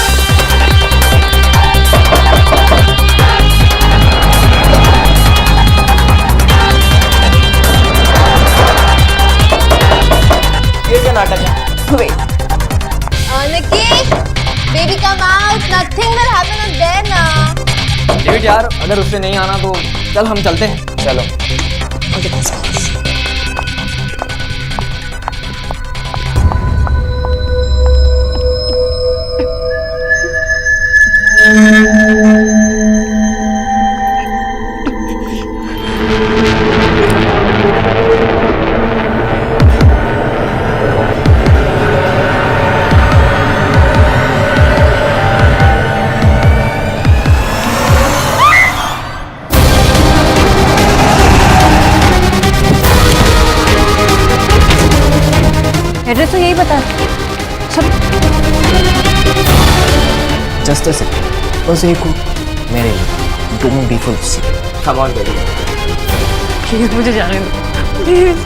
ये क्या नाटक है? Wait. Nikki, baby come out. Nothing will happen up there now. David यार, अगर उससे नहीं आना तो चल हम चलते हैं। चलो। एड्रेस तो यही बता। सब जस्ट से बस एक मेरे लिए don't be fussy come on baby please मुझे जाने दो प्लीज।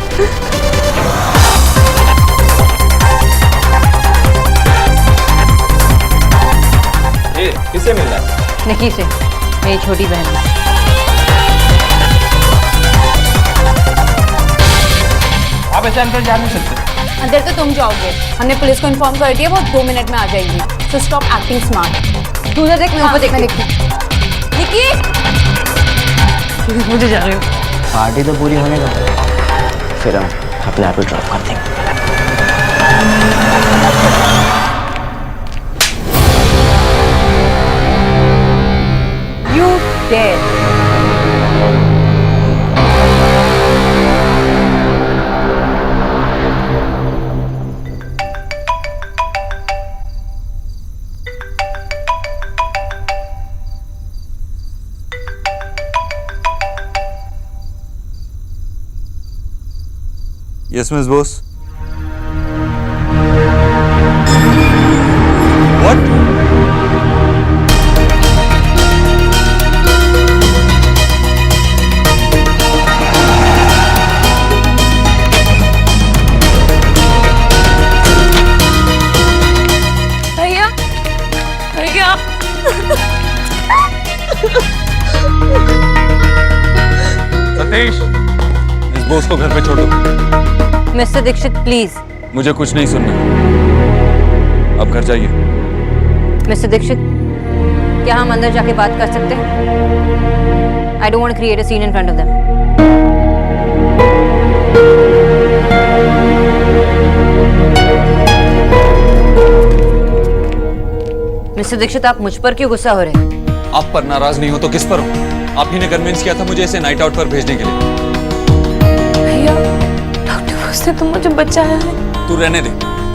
किससे मिलना है? निकी से, मेरी छोटी बहन। आप ऐसे अंदर जा नहीं सकते। अंदर तो तुम जाओगे, हमने पुलिस को इन्फॉर्म कर दिया, वो 2 मिनट में आ जाएगी। So stop acting smart. तू उधर देख, मैं ऊपर देखने निकी प्लीज मुझे जाने दो। पार्टी तो पूरी होने दो, फिर हम अपने आप ही ड्रॉप कर देंगे। You dare. Yes, Miss Bose. What? भैया भैया सतीश, इस बोस को घर पे छोड़ दो। Mister Dikshit please. मुझे कुछ नहीं सुनना, अब घर जाइए। मिस्टर दीक्षित, क्या हम अंदर जाके बात कर सकते हैं? I don't want to create a scene in front of them. Mister Dikshit, आप मुझ पर क्यों गुस्सा हो रहे हैं? आप पर नाराज नहीं हो तो किस पर हो? आप ही ने कन्विंस किया था मुझे इसे नाइट आउट पर भेजने के लिए। भैया, डॉक्टर उसने तो मुझे बचाया है। तू रहने दे,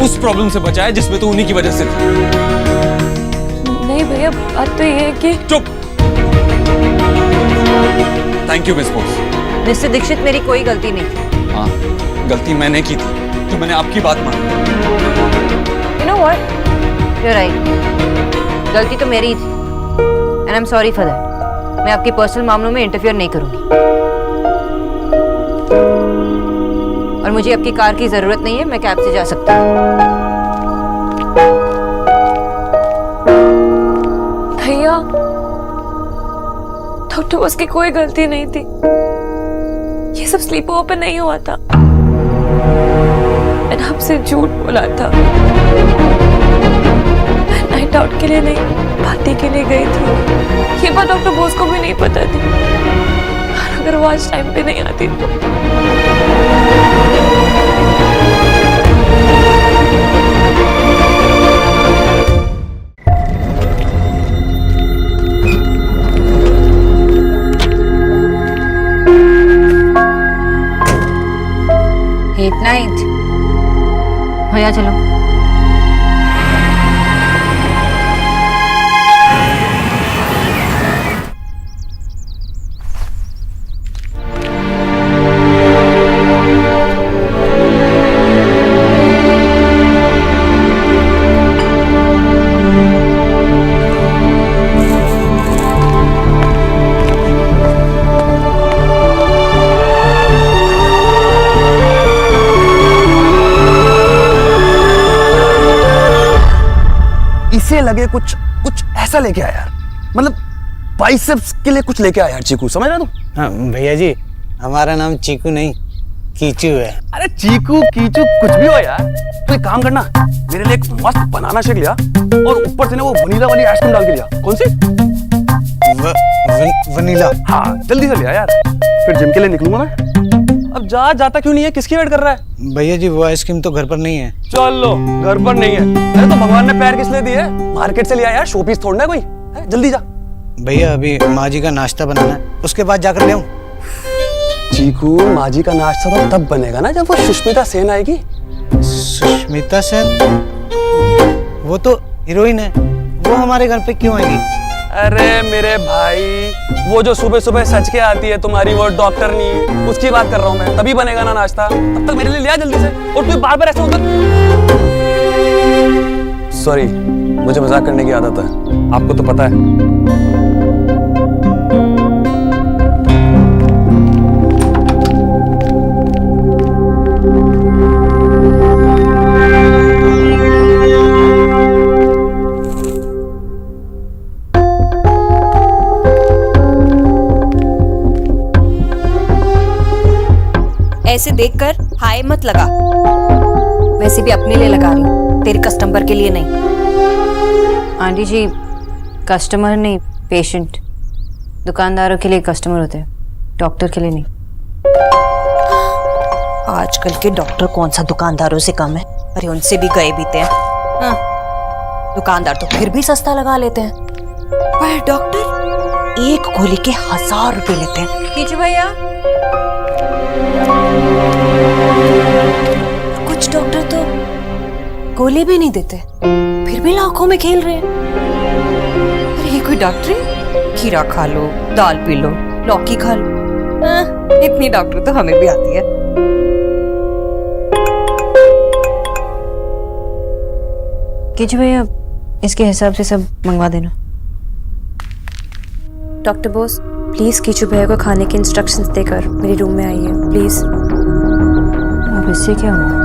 उस प्रॉब्लम से बचाया जिसमें तू उन्हीं की वजह से थी। नहीं भैया, बात तो ये है कि चुप। Thank you miss Bose. Mister Dikshit, मेरी कोई गलती नहीं थी। हाँ, गलती मैंने की थी तो मैंने आपकी बात मानी। You know what, you are right, गलती तो मेरी ही थी and I am sorry for that. मैं आपके पर्सनल मामलों में इंटरफियर नहीं करूंगी और मुझे आपकी कार की जरूरत नहीं है, मैं कैब से जा सकता हूँ। भैया, डॉक्टर बॉस की कोई गलती नहीं थी, ये सब स्लीप ओवर पे नहीं हुआ था। मैंने आपसे झूठ बोला था। मैं नाइट आउट के लिए नहीं, पार्टी के लिए गई थी। ये बात डॉक्टर बोस को भी नहीं पता थी। और अगर वो आज टाइम पे नहीं आती तो Late night. भैया चलो। लगे कुछ कुछ ऐसा लेके आया यार, मतलब बाइसेप्स के लिए कुछ लेके आया यार चीकू, समझ रहा तू? हाँ भैया जी, हमारा नाम चीकू नहीं कीचू है। अरे चीकू कीचू कुछ भी हो यार, तू एक काम करना, मेरे लिए एक मस्त बनाना शेक लिया और ऊपर से ना वो वनीला वाली आइसक्रीम डाल के लिया। कौन सी? वनीला। हाँ जल्दी से लिया यार, फिर जिम के लिए निकलूंगा मैं। अब जाता क्यों नहीं है, किसकी वेट कर रहा है? भैया जी वो आइसक्रीम तो घर पर नहीं है। चलो घर पर नहीं है, अरे तो भगवान ने पैर किस लिए दिए? मार्केट से लिया यार, शोपीस थोड़ना है कोई। जल्दी जा। भैया अभी माँ जी का नाश्ता बनाना है, उसके बाद जाकर ले आऊं। चीकू माँ जी का नाश्ता तो तब बनेगा ना जब वो सुष्मिता सेन आएगी। सुष्मिता सेन? वो तो हीरोइन है, वो हमारे घर पे क्यों आएगी? अरे मेरे भाई, वो जो सुबह सुबह सच के आती है तुम्हारी वो डॉक्टरनी, उसकी बात कर रहा हूँ मैं। तभी बनेगा ना नाश्ता, तब तक मेरे लिए लिया जल्दी से। और तू बार बार ऐसा होता। सॉरी, मुझे मजाक करने की आदत है, आपको तो पता है। ऐसे देखकर हाय मत लगा, वैसे भी अपने लिए लगा रही हूँ, तेरे कस्टमर के लिए नहीं। आंटी जी, कस्टमर नहीं पेशेंट, दुकानदारों के लिए कस्टमर होते हैं, डॉक्टर के लिए नहीं। आजकल के डॉक्टर कौन सा दुकानदारों से कम है? अरे उनसे भी गए बीते हैं। हाँ, दुकानदार तो फिर भी सस्ता लगा लेते हैं, पर डॉक्टर एक गोली के 1000 रुपए लेते हैं। कीजिए भैया। कुछ डॉक्टर तो गोली भी नहीं देते, फिर भी लाखों में खेल रहे हैं। अरे ये कोई डॉक्टर है? खीरा खा लो, दाल पी लो, लौकी खा लो। इतनी डॉक्टर तो हमें भी आती है। कीजिए भैया, इसके हिसाब से सब मंगवा देना। डॉक्टर बोस, प्लीज कीचू भैया को खाने के इंस्ट्रक्शंस देकर मेरे रूम में आइए प्लीज। अब इससे क्या हुआ?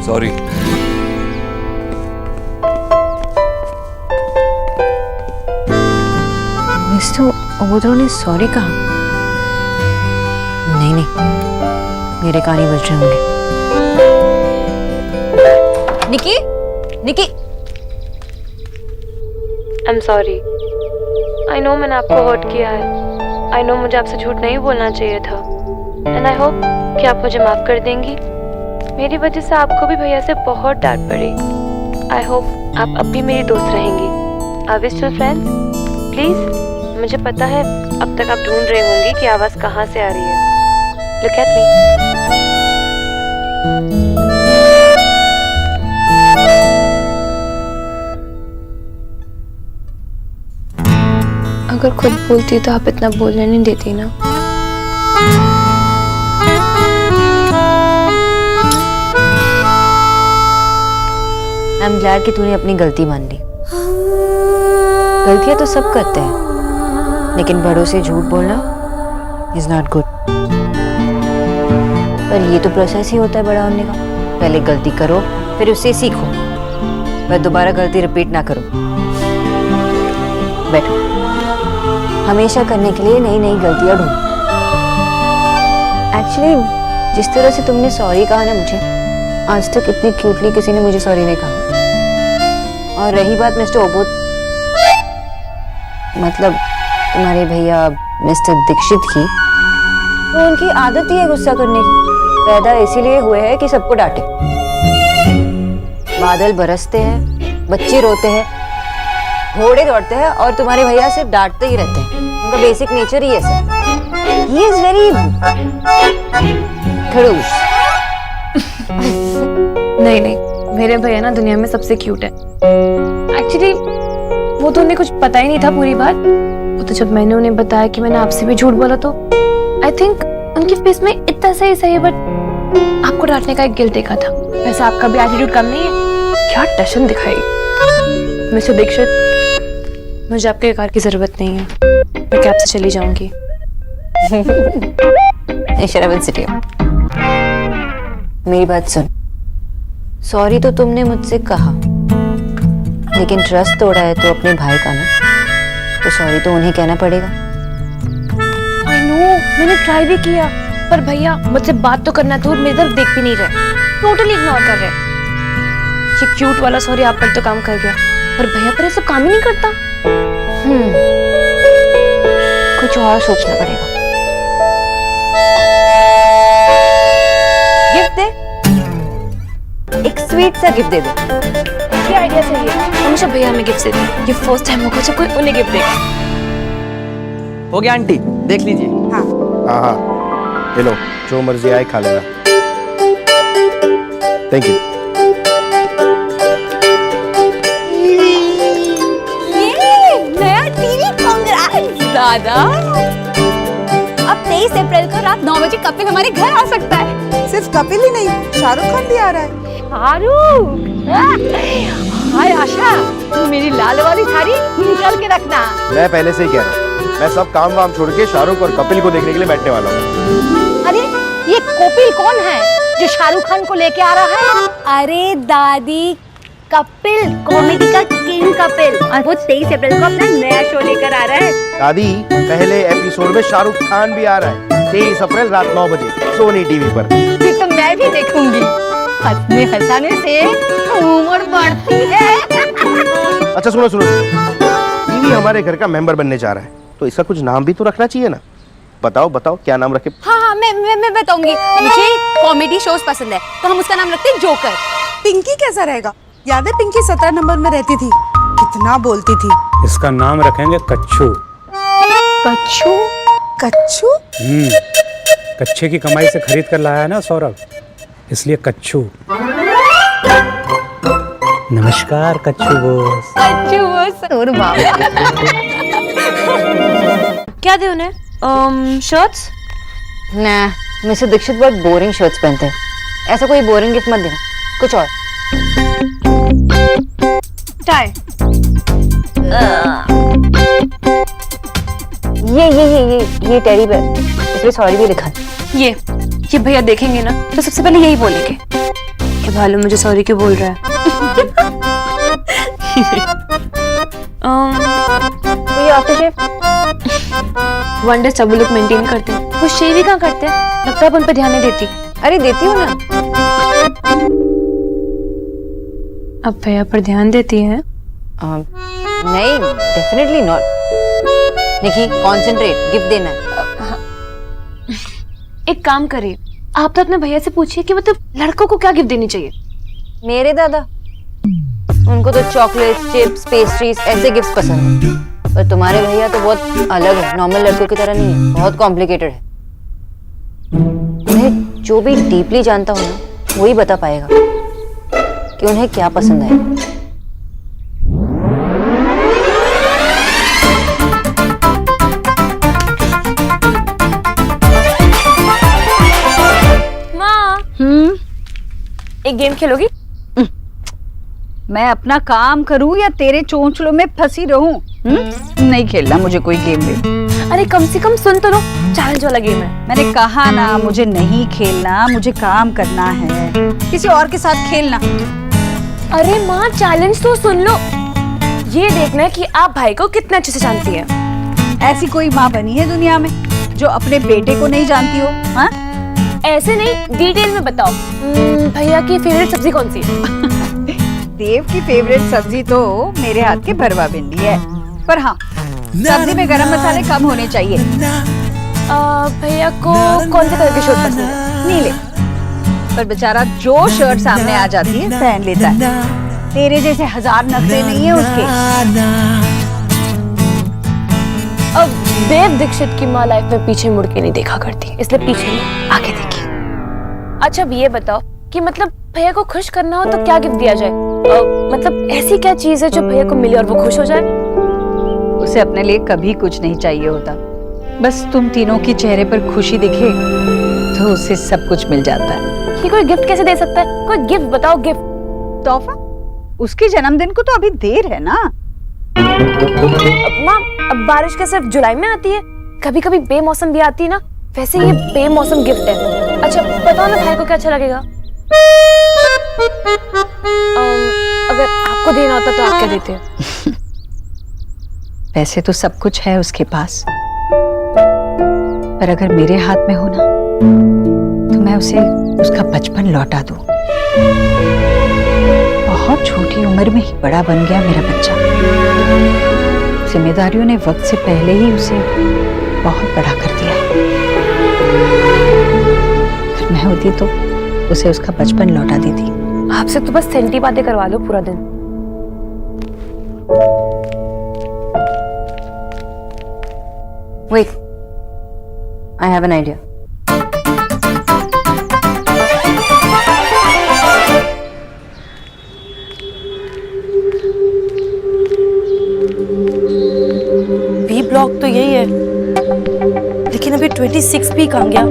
सॉरी। मिस्टर ओबोद्रो ने सॉरी कहा? नहीं नहीं, मेरे कान ही बज रहे होंगे। Nikki, Nikki. I am sorry. I know मैंने आपको हर्ट किया है। आई नो मुझे आपसे झूठ नहीं बोलना चाहिए था। एंड आई होप कि आप मुझे माफ कर देंगी। मेरी वजह से आपको भी भैया से बहुत डांट पड़ी। आई होप आप अब भी मेरी दोस्त रहेंगी। Are we still friends? Please. मुझे पता है अब तक आप ढूंढ रहे होंगे कि आवाज कहाँ से आ रही है। Look at me. अगर खुद बोलती तो आप इतना बोलने नहीं देती ना। आई एम ग्लैड कि तूने अपनी गलती मान ली। गलतियां तो सब करते हैं, लेकिन बड़ों से झूठ बोलना इज नॉट गुड। पर ये तो प्रोसेस ही होता है बड़ा होने का। पहले गलती करो, फिर उससे सीखो, पर दोबारा गलती रिपीट ना करो। बैठो, हमेशा करने के लिए नई नई गलतियां ढूंढो। एक्चुअली जिस तरह से तुमने सॉरी कहा ना मुझे, आज तक इतनी क्यूटली किसी ने मुझे सॉरी नहीं कहा। और रही बात मिस्टर ओबोद, मतलब तुम्हारे भैया मिस्टर दीक्षित की, तो उनकी आदत ही है गुस्सा करने की। पैदा इसीलिए हुए हैं कि सबको डांटे। बादल बरसते हैं, बच्चे रोते हैं, घोड़े दौड़ते हैं, और तुम्हारे भैया सिर्फ डांटते ही रहते हैं। उनका बेसिक नेचर ही ऐसा है। ही इज वेरी खड़ूस। नहीं नहीं, मेरे भैया ना दुनिया में सबसे क्यूट है। एक्चुअली वो तो उन्हें कुछ पता ही नहीं था पूरी बात। वो तो जब मैंने उन्हें बताया कि मैंने आपसे भी झूठ बोला तो आई थिंक उनके फेस में इतना सही है, बट आपको डांटने का एक गिल्ट देखा था। वैसे आपका भी एटीट्यूड कम नहीं है। क्या टशन दिखाई। मिस्टर दीक्षित, मुझे आपके कार की जरूरत नहीं है, मैं कैब से चली जाऊंगी। शराबत सिटी, मेरी बात सुन। सॉरी तो तुमने मुझसे कहा, लेकिन ट्रस्ट तोड़ा है तो अपने भाई का ना, तो सॉरी तो उन्हें कहना पड़ेगा। आई नो, मैंने ट्राई भी किया, पर भैया मुझसे बात तो करना दूर मेरी तरफ देख भी नहीं रहे, टोटली इग्नोर कर रहे। ये क्यूट वाला सॉरी आप पर तो काम कर गया, पर भैया पर ऐसा काम ही नहीं करता। कुछ और सोचना पड़ेगा। गिफ्ट दे, एक स्वीट सा गिफ्ट दे दो। ये आइडिया सही है, हमेशा भैया हमें गिफ्ट देते हैं। ये फर्स्ट टाइम होगा जब कोई उन्हें गिफ्ट देगा। हो गया आंटी, देख लीजिए। हाँ, ये लो, जो मर्जी आए खा लेना। Thank you. नया टीवी, कांग्रेट्स दादा। अब 23 अप्रैल को रात 9 बजे कपिल हमारे घर आ सकता है। सिर्फ कपिल ही नहीं, शाहरुख खान भी आ रहा है। शाहरुख, हाय आशा, तू मेरी लाल वाली साड़ी निकाल के रखना। मैं पहले से ही कह रहा हूँ, मैं सब काम वाम छोड़ के शाहरुख और कपिल को देखने के लिए बैठने वाला हूँ। अरे ये कपिल कौन है जो शाहरुख खान को लेके आ रहा है? अरे दादी, कपिल, कॉमेडी का किंग कपिल, और वो 23 अप्रैल को अपना नया शो लेकर आ रहा है। दादी, पहले एपिसोड में शाहरुख खान भी आ रहा है 23 अप्रैल रात 9 बजे सोनी टीवी पर। ये तो मैं भी देखूंगी। हंसने हंसाने से उम्र बढ़ती है। अच्छा सुनो, टीवी हमारे घर का मेंबर बनने जा रहा है, तो इसका कुछ नाम भी तो रखना चाहिए ना। बताओ क्या नाम रखे? हाँ, मैं बताऊंगी। मुझे कॉमेडी शोज पसंद है, तो हम उसका नाम रखते हैं जोकर। पिंकी कैसा रहेगा? याद है पिंकी 17 नंबर में रहती थी, कितना बोलती थी। इसका नाम रखेंगे कच्छू। कच्छू? कच्छू? कच्छे की कमाई से खरीद कर लाया है ना सौरभ, इसलिए कच्छू। नमस्कार कच्छू बॉस। कच्छू बॉस और बाप। क्या दे उन्हें? शर्ट्स? ना, मिस्टर दीक्षित बहुत बोरिंग शर्ट्स पहनते हैं, ऐसा कोई बोरिंग गिफ्ट मत देना, कुछ और। टाई? ये टेडी बेयर, इसमें सॉरी भी लिखा है। ये भैया देखेंगे ना तो सबसे पहले यही बोलेंगे कि भालू मुझे सॉरी क्यों बोल रहा है। ये आफ्टर शेव वन डे सब लोग मेंटेन करते हैं, वो शेव ही कहाँ करते हैं? लगता है उन पर ध्यान नहीं देती। अरे देती हूँ ना। अब भैया पर ध्यान देती है? नहीं, definitely not. Nikki, concentrate, gift देना है। एक काम करिए, आप तो अपने भैया से पूछिए कि मतलब लड़कों को क्या गिफ्ट देनी चाहिए। मेरे दादा, उनको तो चॉकलेट्स, चिप्स, पेस्ट्रीज ऐसे गिफ्ट्स पसंद है, पर तुम्हारे भैया तो बहुत अलग है, नॉर्मल लड़कों की तरह नहीं है, बहुत कॉम्प्लिकेटेड है। उन्हें जो भी डीपली जानता हूँ ना, वही बता पाएगा कि उन्हें क्या पसंद है। माँ, एक गेम खेलोगी? मैं अपना काम करूं या तेरे चोंचलों में फंसी रहूं? नहीं खेलना मुझे कोई गेम भी। अरे कम से कम सुन तो लो, चैलेंज वाला गेम है। मैंने कहा ना, मुझे नहीं खेलना, मुझे काम करना है, किसी और के साथ खेलना। अरे माँ, चैलेंज तो सुन लो। ये देखना है कि आप भाई को कितना अच्छे से जानती हैं। ऐसी कोई माँ बनी है दुनिया में जो अपने बेटे को नहीं जानती हो? हाँ, ऐसे नहीं, डिटेल में बताओ। भैया की फेवरेट सब्जी कौन सी है? देव की फेवरेट सब्जी तो मेरे हाथ की भरवा भिंडी है, पर हाँ, सब्जी में गरम मसाले कम होने चाहिए। भैया को कौन से कलर की शर्ट पसंद है? नीले। पर बेचारा जो शर्ट सामने आ जाती है पहन लेता है। तेरे जैसे 1000 नखरे नहीं है उसके। अब देव दीक्षित की माँ लाइफ में पीछे मुड़ के नहीं देखा करती, इसलिए पीछे नहीं, आगे देखिए। अच्छा अब ये बताओ कि मतलब भैया को खुश करना हो तो क्या गिफ्ट दिया जाए? मतलब ऐसी क्या चीज है जो भैया को मिले और वो खुश हो जाए? उसे अपने लिए कभी कुछ नहीं चाहिए होता, बस तुम तीनों की चेहरे पर खुशी दिखे तो उसे सब कुछ मिल जाता है। ये कोई गिफ्ट कैसे दे सकता है? कोई गिफ्ट बताओ, गिफ्ट। तोहफा? उसके जन्मदिन को तो अभी देर है ना। माँ, अब बारिश क्या सिर्फ जुलाई में आती है? कभी कभी बेमौसम भी आती है ना। वैसे ये बेमौसम गिफ्ट है। अच्छा बताओ ना भाई को क्या अच्छा लगेगा। अगर आपको देना होता तो आप क्या देते? वैसे तो सब कुछ है उसके पास, पर अगर मेरे हाथ में हो ना तो मैं उसे उसका बचपन लौटा दूं। बहुत छोटी उम्र में ही बड़ा बन गया मेरा बच्चा। जिम्मेदारियों ने वक्त से पहले ही उसे बहुत बड़ा कर दिया। अगर मैं होती तो उसे उसका बचपन लौटा देती। आपसे तो बस सेंटी बातें करवा लो पूरा दिन। Wait, I have an idea. B block तो यही है, लेकिन अभी 26 भी कहाँ गया?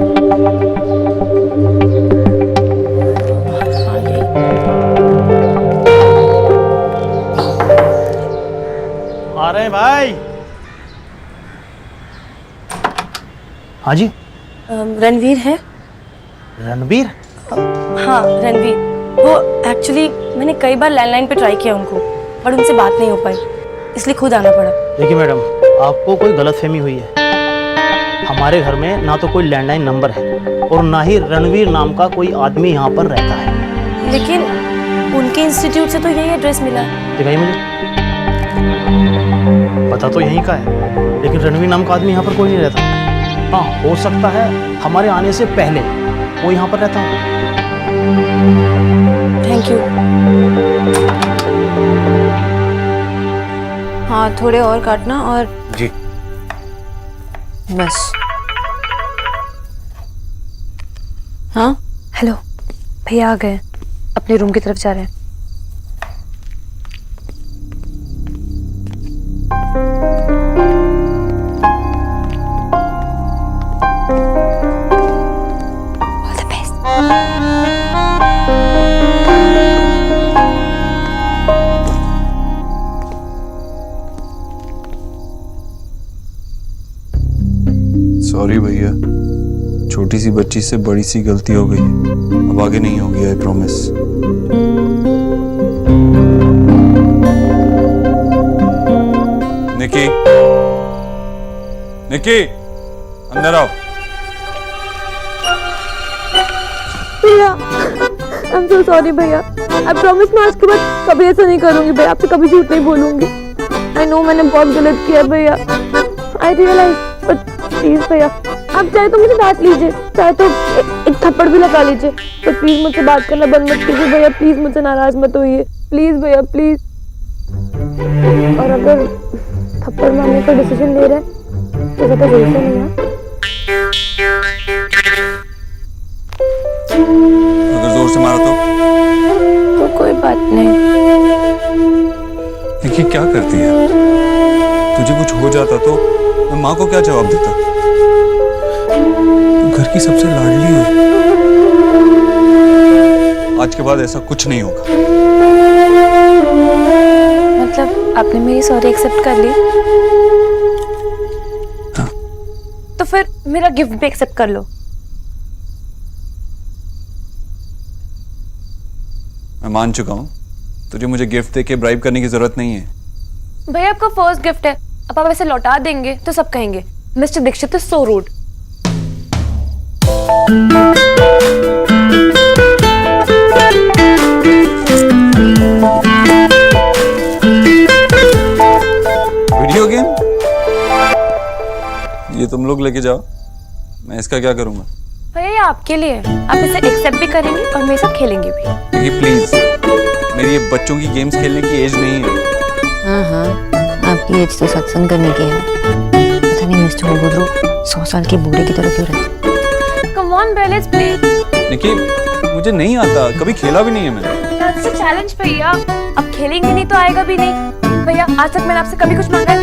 आ रहे हैं भाई। हाँ जी। रणवीर है? रणवीर? हाँ रणवीर। वो एक्चुअली मैंने कई बार लैंडलाइन पे ट्राई किया उनको, पर उनसे बात नहीं हो पाई, इसलिए खुद आना पड़ा। देखिए मैडम, आपको कोई गलतफहमी हुई है। हमारे घर में ना तो कोई लैंडलाइन नंबर है और ना ही रणवीर नाम का कोई आदमी यहाँ पर रहता है। लेकिन उनके इंस्टीट्यूट से तो यही एड्रेस मिला है। दिखाइए मुझे। पता तो यहीं का है, लेकिन रणवीर नाम का आदमी यहाँ पर कोई नहीं रहता। हाँ, हो सकता है हमारे आने से पहले वो यहाँ पर रहता हो। Thank you. हाँ, थोड़े और काटना और जी। बस। हाँ हेलो भैया आ गए, अपने रूम की तरफ जा रहे हैं। सॉरी भैया, छोटी सी बच्ची से बड़ी सी गलती हो गई, अब आगे नहीं होगी, आई प्रॉमिस। निकी, निकी, अंदर आओ। भैया, I'm so sorry भैया। I promise मैं आज के बाद कभी ऐसा नहीं करूंगी भैया, आपसे कभी झूठ नहीं बोलूंगी। I know मैंने बहुत गलत किया भैया। I realize, but प्लीज भैया, आप चाहे तो मुझे डांट लीजिए, चाहे तो एक थप्पड़ भी लगा लीजिए, पर प्लीज मुझसे बात करना बंद मत कीजिए भैया। प्लीज मुझसे नाराज मत होइए, प्लीज भैया, प्लीज। और अगर थप्पड़ मारने का डिसीजन ले रहे हैं तो ज्यादा जोर से नहीं है। अगर जोर से मारा तो कोई बात नहीं। देखिए क्या करती है, तुझे कुछ हो जाता तो मैं माँ को क्या जवाब देता? तू घर की सबसे लाडली है। आज के बाद ऐसा कुछ नहीं होगा। मतलब आपने मेरी सॉरी एक्सेप्ट कर ली? हाँ। तो फिर मेरा गिफ्ट भी एक्सेप्ट कर लो। मैं मान चुका हूँ, तुझे मुझे गिफ्ट देके ब्राइब करने की जरूरत नहीं है। भैया आपका फर्स्ट गिफ्ट है, अब आप ऐसे लौटा देंगे तो सब कहेंगे mister Dikshit is so rude. Video game ये तुम लोग लेके जाओ, मैं इसका क्या करूंगा? भैया ये आपके लिए, आप इसे एक्सेप्ट भी करेंगे और मेरे साथ खेलेंगे भी। देखिए प्लीज, मेरी ये बच्चों की गेम्स खेलने की एज नहीं है। हाँ हाँ, आपकी एज तो सत्संग करने की है। पता नहीं मिस्टर होगोद्रो 100 साल के बूढ़े की तरह क्यों रहते। कम ऑन भैया, लेट्स प्ले। देखिए मुझे नहीं आता, कभी खेला भी नहीं है मैंने। दैट्स अ चैलेंज भैया, अब खेलेंगे नहीं तो आएगा भी नहीं। भैया आज तक मैंने आपसे कभी कुछ मांगा है?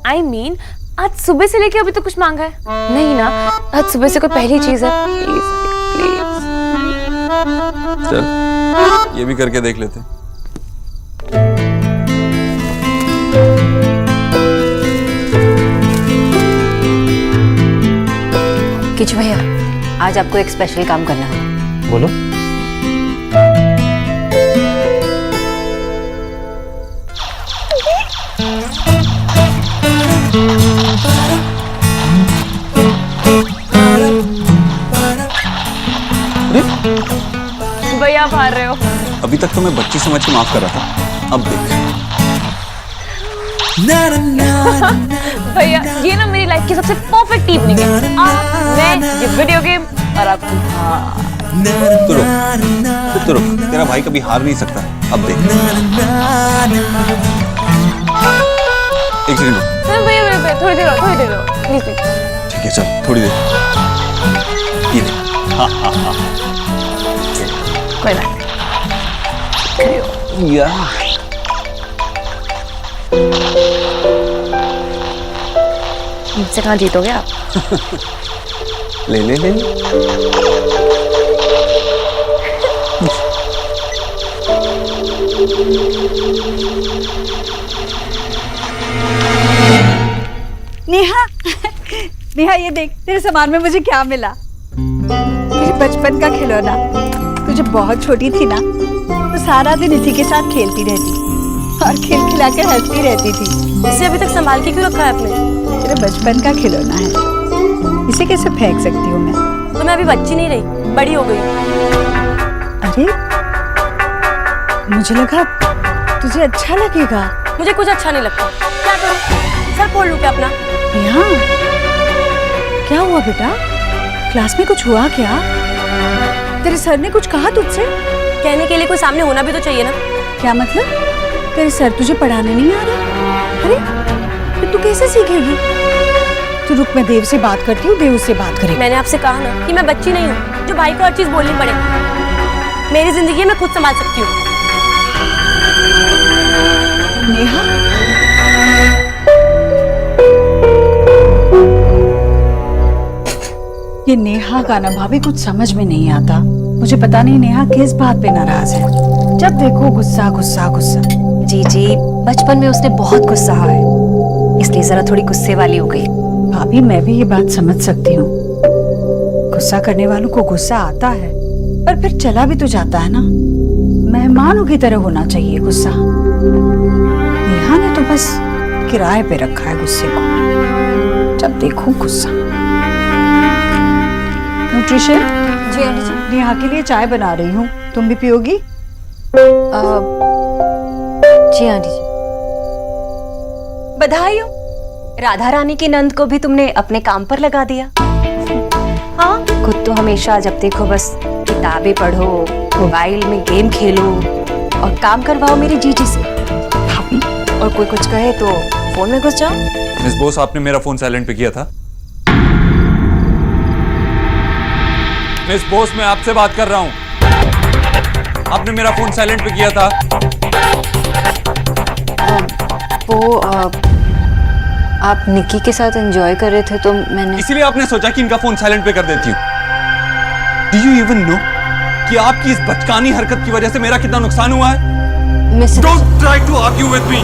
I mean, आज सुबह से लेके अभी तो कुछ मांगा है नहीं ना? आज सुबह से कोई पहली चीज है? Please please. चल ये भी करके देख लेते हैं। किचु भैया, आज आपको एक स्पेशल काम करना है। बोलो। भैया आप हार रहे हो। अभी तक तो मैं बच्ची समझ के माफ कर रहा था, अब देख। भैया ये ना मेरी लाइफ की सबसे परफेक्ट इवनिंग है। आप, मैं, ये वीडियो गेम और आप। तो रुक, तेरा भाई कभी हार नहीं सकता, अब देख। एक सेकंड। भैया थोड़ी देर और प्लीज प्लीज। ठीक है चल, थोड़ी देर। ये देख। हाँ हाँ हाँ। कोई बात नहीं। या मुझसे कहाँ जीतोगे आप? ले ले ले। नेहा नेहा ये देख तेरे सामान में मुझे क्या मिला। मेरे बचपन का खिलौना। तू जब बहुत छोटी थी ना तो सारा दिन इसी के साथ खेलती रहती और खिलखिलाकर हंसती रहती थी। इसे अभी तक संभाल के क्यों रखा है आपने? तेरे बचपन का खिलौना है, इसे कैसे फेंक सकती हूँ मैं? तो मैं अभी बच्ची नहीं रही, बड़ी हो गई। अरे मुझे लगा तुझे अच्छा लगेगा। मुझे कुछ अच्छा नहीं लगता। क्या करूं? सर फोड़ लूं क्या अपना? यहाँ क्या हुआ बेटा? क्लास में कुछ हुआ क्या? तेरे सर ने कुछ कहा तुझसे? कहने के लिए कोई सामने होना भी तो चाहिए ना। क्या मतलब? तेरे सर तुझे पढ़ाने नहीं आ रहा? अरे फिर तू कैसे सीखेगी? तू रुक, मैं देव से बात करती हूँ, देव उससे बात करेगी। मैंने आपसे कहा ना कि मैं बच्ची नहीं हूँ जो भाई को हर चीज बोलनी पड़े। मेरी जिंदगी मैं खुद संभाल सकती हूँ। नेहा ये नेहा का ना भाभी कुछ समझ में नहीं आता। मुझे पता नहीं नेहा किस बात पे नाराज है। जब देखो गुस्सा गुस्सा गुस्सा। जी बचपन में उसने बहुत गुस्सा है, इसलिए जरा थोड़ी गुस्से वाली हो गई। भाभी मैं भी ये बात समझ सकती हूँ, गुस्सा करने वालों को गुस्सा आता है पर फिर चला भी तो जाता है ना। मेहमानों की तरह होना चाहिए गुस्सा। नेहा ने तो बस किराए पे रखा है गुस्से को, जब देखो गुस्सा। न्यूट्रिशन जी आंटी जी। नेहा के लिए चाय बना रही हूँ, तुम भी पियोगी? जी आंटी जी। बधाई हो, राधा रानी की नंद को भी तुमने अपने काम पर लगा दिया। हाँ, खुद तो हमेशा जब देखो बस किताबें पढ़ो, मोबाइल में गेम खेलो और काम करवाओ मेरी जीजी से। भाभी और कोई कुछ कहे तो फोन में घुस जाओ। मिस बोस, आपने मेरा फोन साइलेंट पे किया था? मिस बोस, मैं आपसे बात कर रहा हूं। आपने मेरा फोन साइलेंट पे किया था? वो आप निकी के साथ एंजॉय कर रहे थे तो मैंने। इसीलिए आपने सोचा कि इनका फोन साइलेंट पे कर देती हूँ। Do you even know कि आपकी इस बचकानी हरकत की वजह से मेरा कितना नुकसान हुआ है? Don't try to argue with me.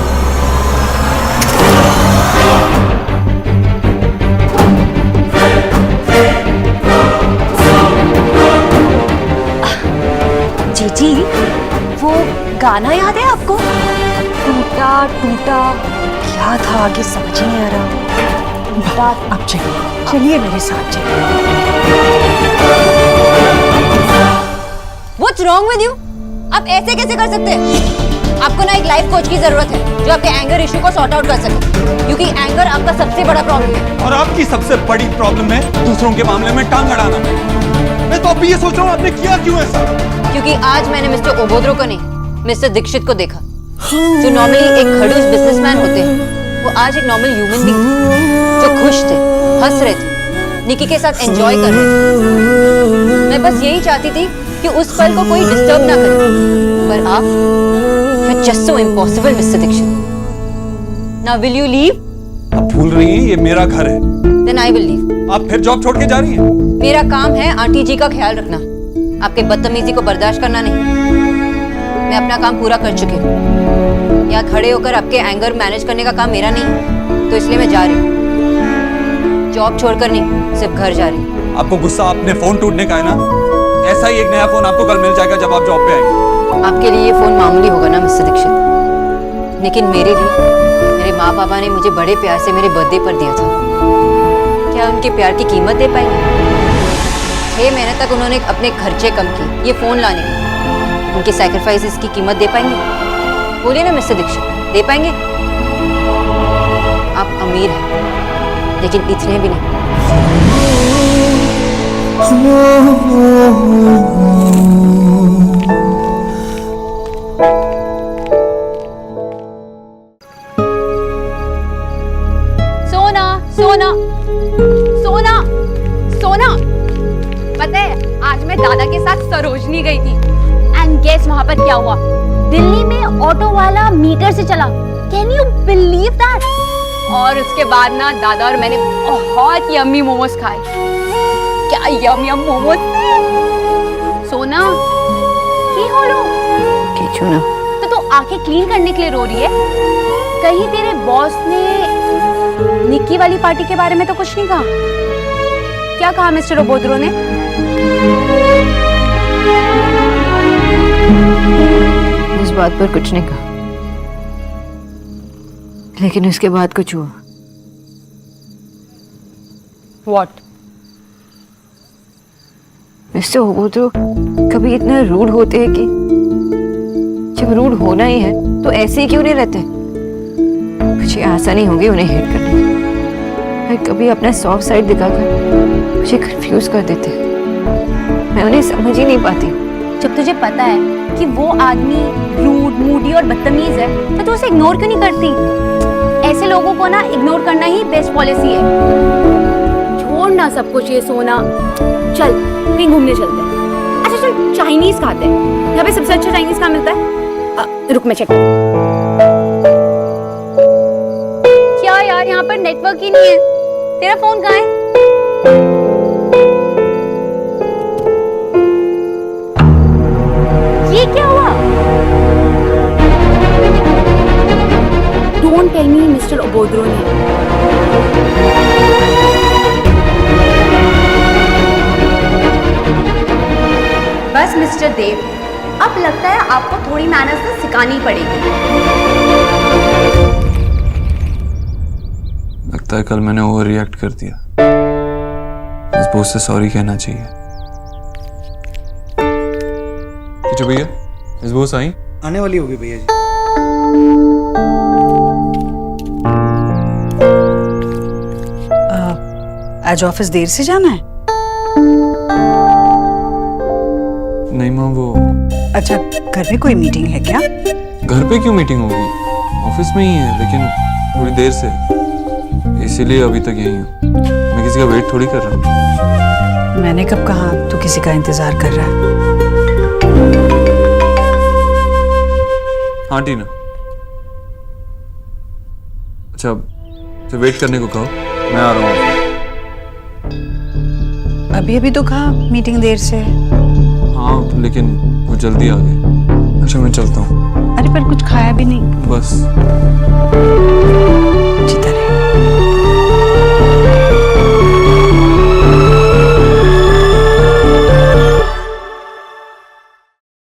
जीजी, वो गाना याद है आपको? टूटा टूटा क्या था आगे समझ नहीं आ रहा। अब चलिए मेरे साथ चलिए। What's wrong with you? आप ऐसे कैसे कर सकते हैं? आपको ना एक लाइफ कोच की जरूरत है जो आपके एंगर इशू को सॉर्ट आउट कर सके, क्योंकि एंगर आपका सबसे बड़ा प्रॉब्लम है। और आपकी सबसे बड़ी प्रॉब्लम है दूसरों के मामले में टांग अड़ाना। मैं तो अभी ये सोच रहा हूँ आपने किया क्यों ऐसा? क्योंकि आज मैंने मिस्टर ओबोद्रो को नहीं, मिस्टर दीक्षित को देखा, जो नॉर्मली एक खड़ूस बिजनेसमैन होते हैं, वो आज एक नॉर्मल ह्यूमन बीइंग जो खुश थे, हंस रहे थे, निकी के साथ एंजॉय कर रहे थे। मैं बस यही चाहती थी कि उस पल को कोई डिस्टर्ब ना करे, पर आप just so impossible mister Dikshit. Now will you leave? अब भूल रही हैं ये मेरा घर है। Then I will leave. आप फिर जॉब छोड़ के जा रही हैं? मेरा काम है आंटी जी का ख्याल रखना, आपके बदतमीजी को बर्दाश्त करना नहीं। मैं अपना काम पूरा कर चुकी हूँ। यहाँ खड़े होकर आपके एंगर मैनेज करने का काम मेरा नहीं है, तो इसलिए मैं जा रही हूँ। जॉब छोड़कर नहीं, सिर्फ घर जा रही हूँ। आपको गुस्सा अपने फोन टूटने का है ना? ऐसा ही एक नया फोन आपको कल मिल जाएगा जब आप जॉब पे आएंगे। आपके लिए ये फोन मामूली होगा ना मिस्टर दीक्षित, लेकिन मेरे लिए मेरे माँ पापा ने मुझे बड़े प्यार से मेरे बर्थडे पर दिया था। क्या उनके प्यार की कीमत दे पाएंगे? 6 महीने तक उन्होंने अपने खर्चे कम किए ये फोन लाने के, उनके सैक्रिफाइसेस की कीमत दे पाएंगे? बोलिए ना मिस्टर दीक्षित, दे पाएंगे? आप अमीर हैं, लेकिन इतने भी नहीं। सोना सोना सोना सोना, पता है आज मैं दादा के साथ सरोजनी गई थी एंड गेस वहां पर क्या हुआ? दिल्ली में ऑटो वाला मीटर से चला। Can you believe that? और उसके बाद ना दादा और मैंने बहुत यम्मी मोमोज खाए। क्या यम यम मोमोज थे। सोना की हो लो किचू ना, तो तू आंखें क्लीन करने के लिए रो रही है? कहीं तेरे बॉस ने निक्की वाली पार्टी के बारे में तो कुछ नहीं कहा? क्या कहा मिस्टर ओबोद्रो ने? इस बात पर कुछ नहीं कहा, लेकिन उसके बाद कुछ हुआ। What? मिस्टर ओबोद्रो कभी इतना रूड होते हैं कि जब रूड होना ही है तो ऐसे ही क्यों नहीं रहते? मुझे आसानी होगी उन्हें हिट करने की। मैं कभी अपना सॉफ्ट साइड दिखाकर मुझे कंफ्यूज कर देते। मैं उन्हें समझ ही नहीं पाती। जब तुझे पता है कि वो आदमी रूड, मूडी और बदतमीज है तो तू उसे इग्नोर क्यों नहीं करती? ऐसे लोगों को ना इग्नोर करना ही बेस्ट पॉलिसी है। छोड़ ना सब कुछ ये सोना, चल कहीं घूमने चलते हैं। अच्छा चल चाइनीज खाते हैं, यहाँ पे सबसे अच्छा चाइनीज कहाँ मिलता है? रुक मैं चेक। क्या यार यहाँ पर नेटवर्क ही नहीं है। तेरा फोन कहाँ है? ये क्या हुआ? डोंट टेल मी मिस्टर ओबोद्रो ने। बस मिस्टर देव, अब लगता है आपको थोड़ी मैनर्स तो सिखानी पड़ेगी। लगता है कल मैंने ओवर रिएक्ट कर दिया। इस बॉस से सॉरी कहना चाहिए। किचू भैया, इस बॉस आई? आने वाली होगी भैया जी। आज ऑफिस देर से जाना है? नहीं माँ, वो अच्छा, घर में कोई मीटिंग है क्या? घर पे क्यों मीटिंग होगी? ऑफिस में ही है, लेकिन थोड़ी देर से, इसीलिए अभी तक यही हूँ। मैं किसी का वेट थोड़ी कर रहा हूँ। मैंने कब कहा तू किसी का इंतजार कर रहा है? हाँ टीना, अच्छा तो वेट करने को कहो, मैं आ रहा हूँ। अभी अभी तो कहा मीटिंग देर से है। हाँ लेकिन वो जल्दी आ गए। अच्छा मैं चलता हूँ। अरे पर कुछ खाया भी नहीं। बस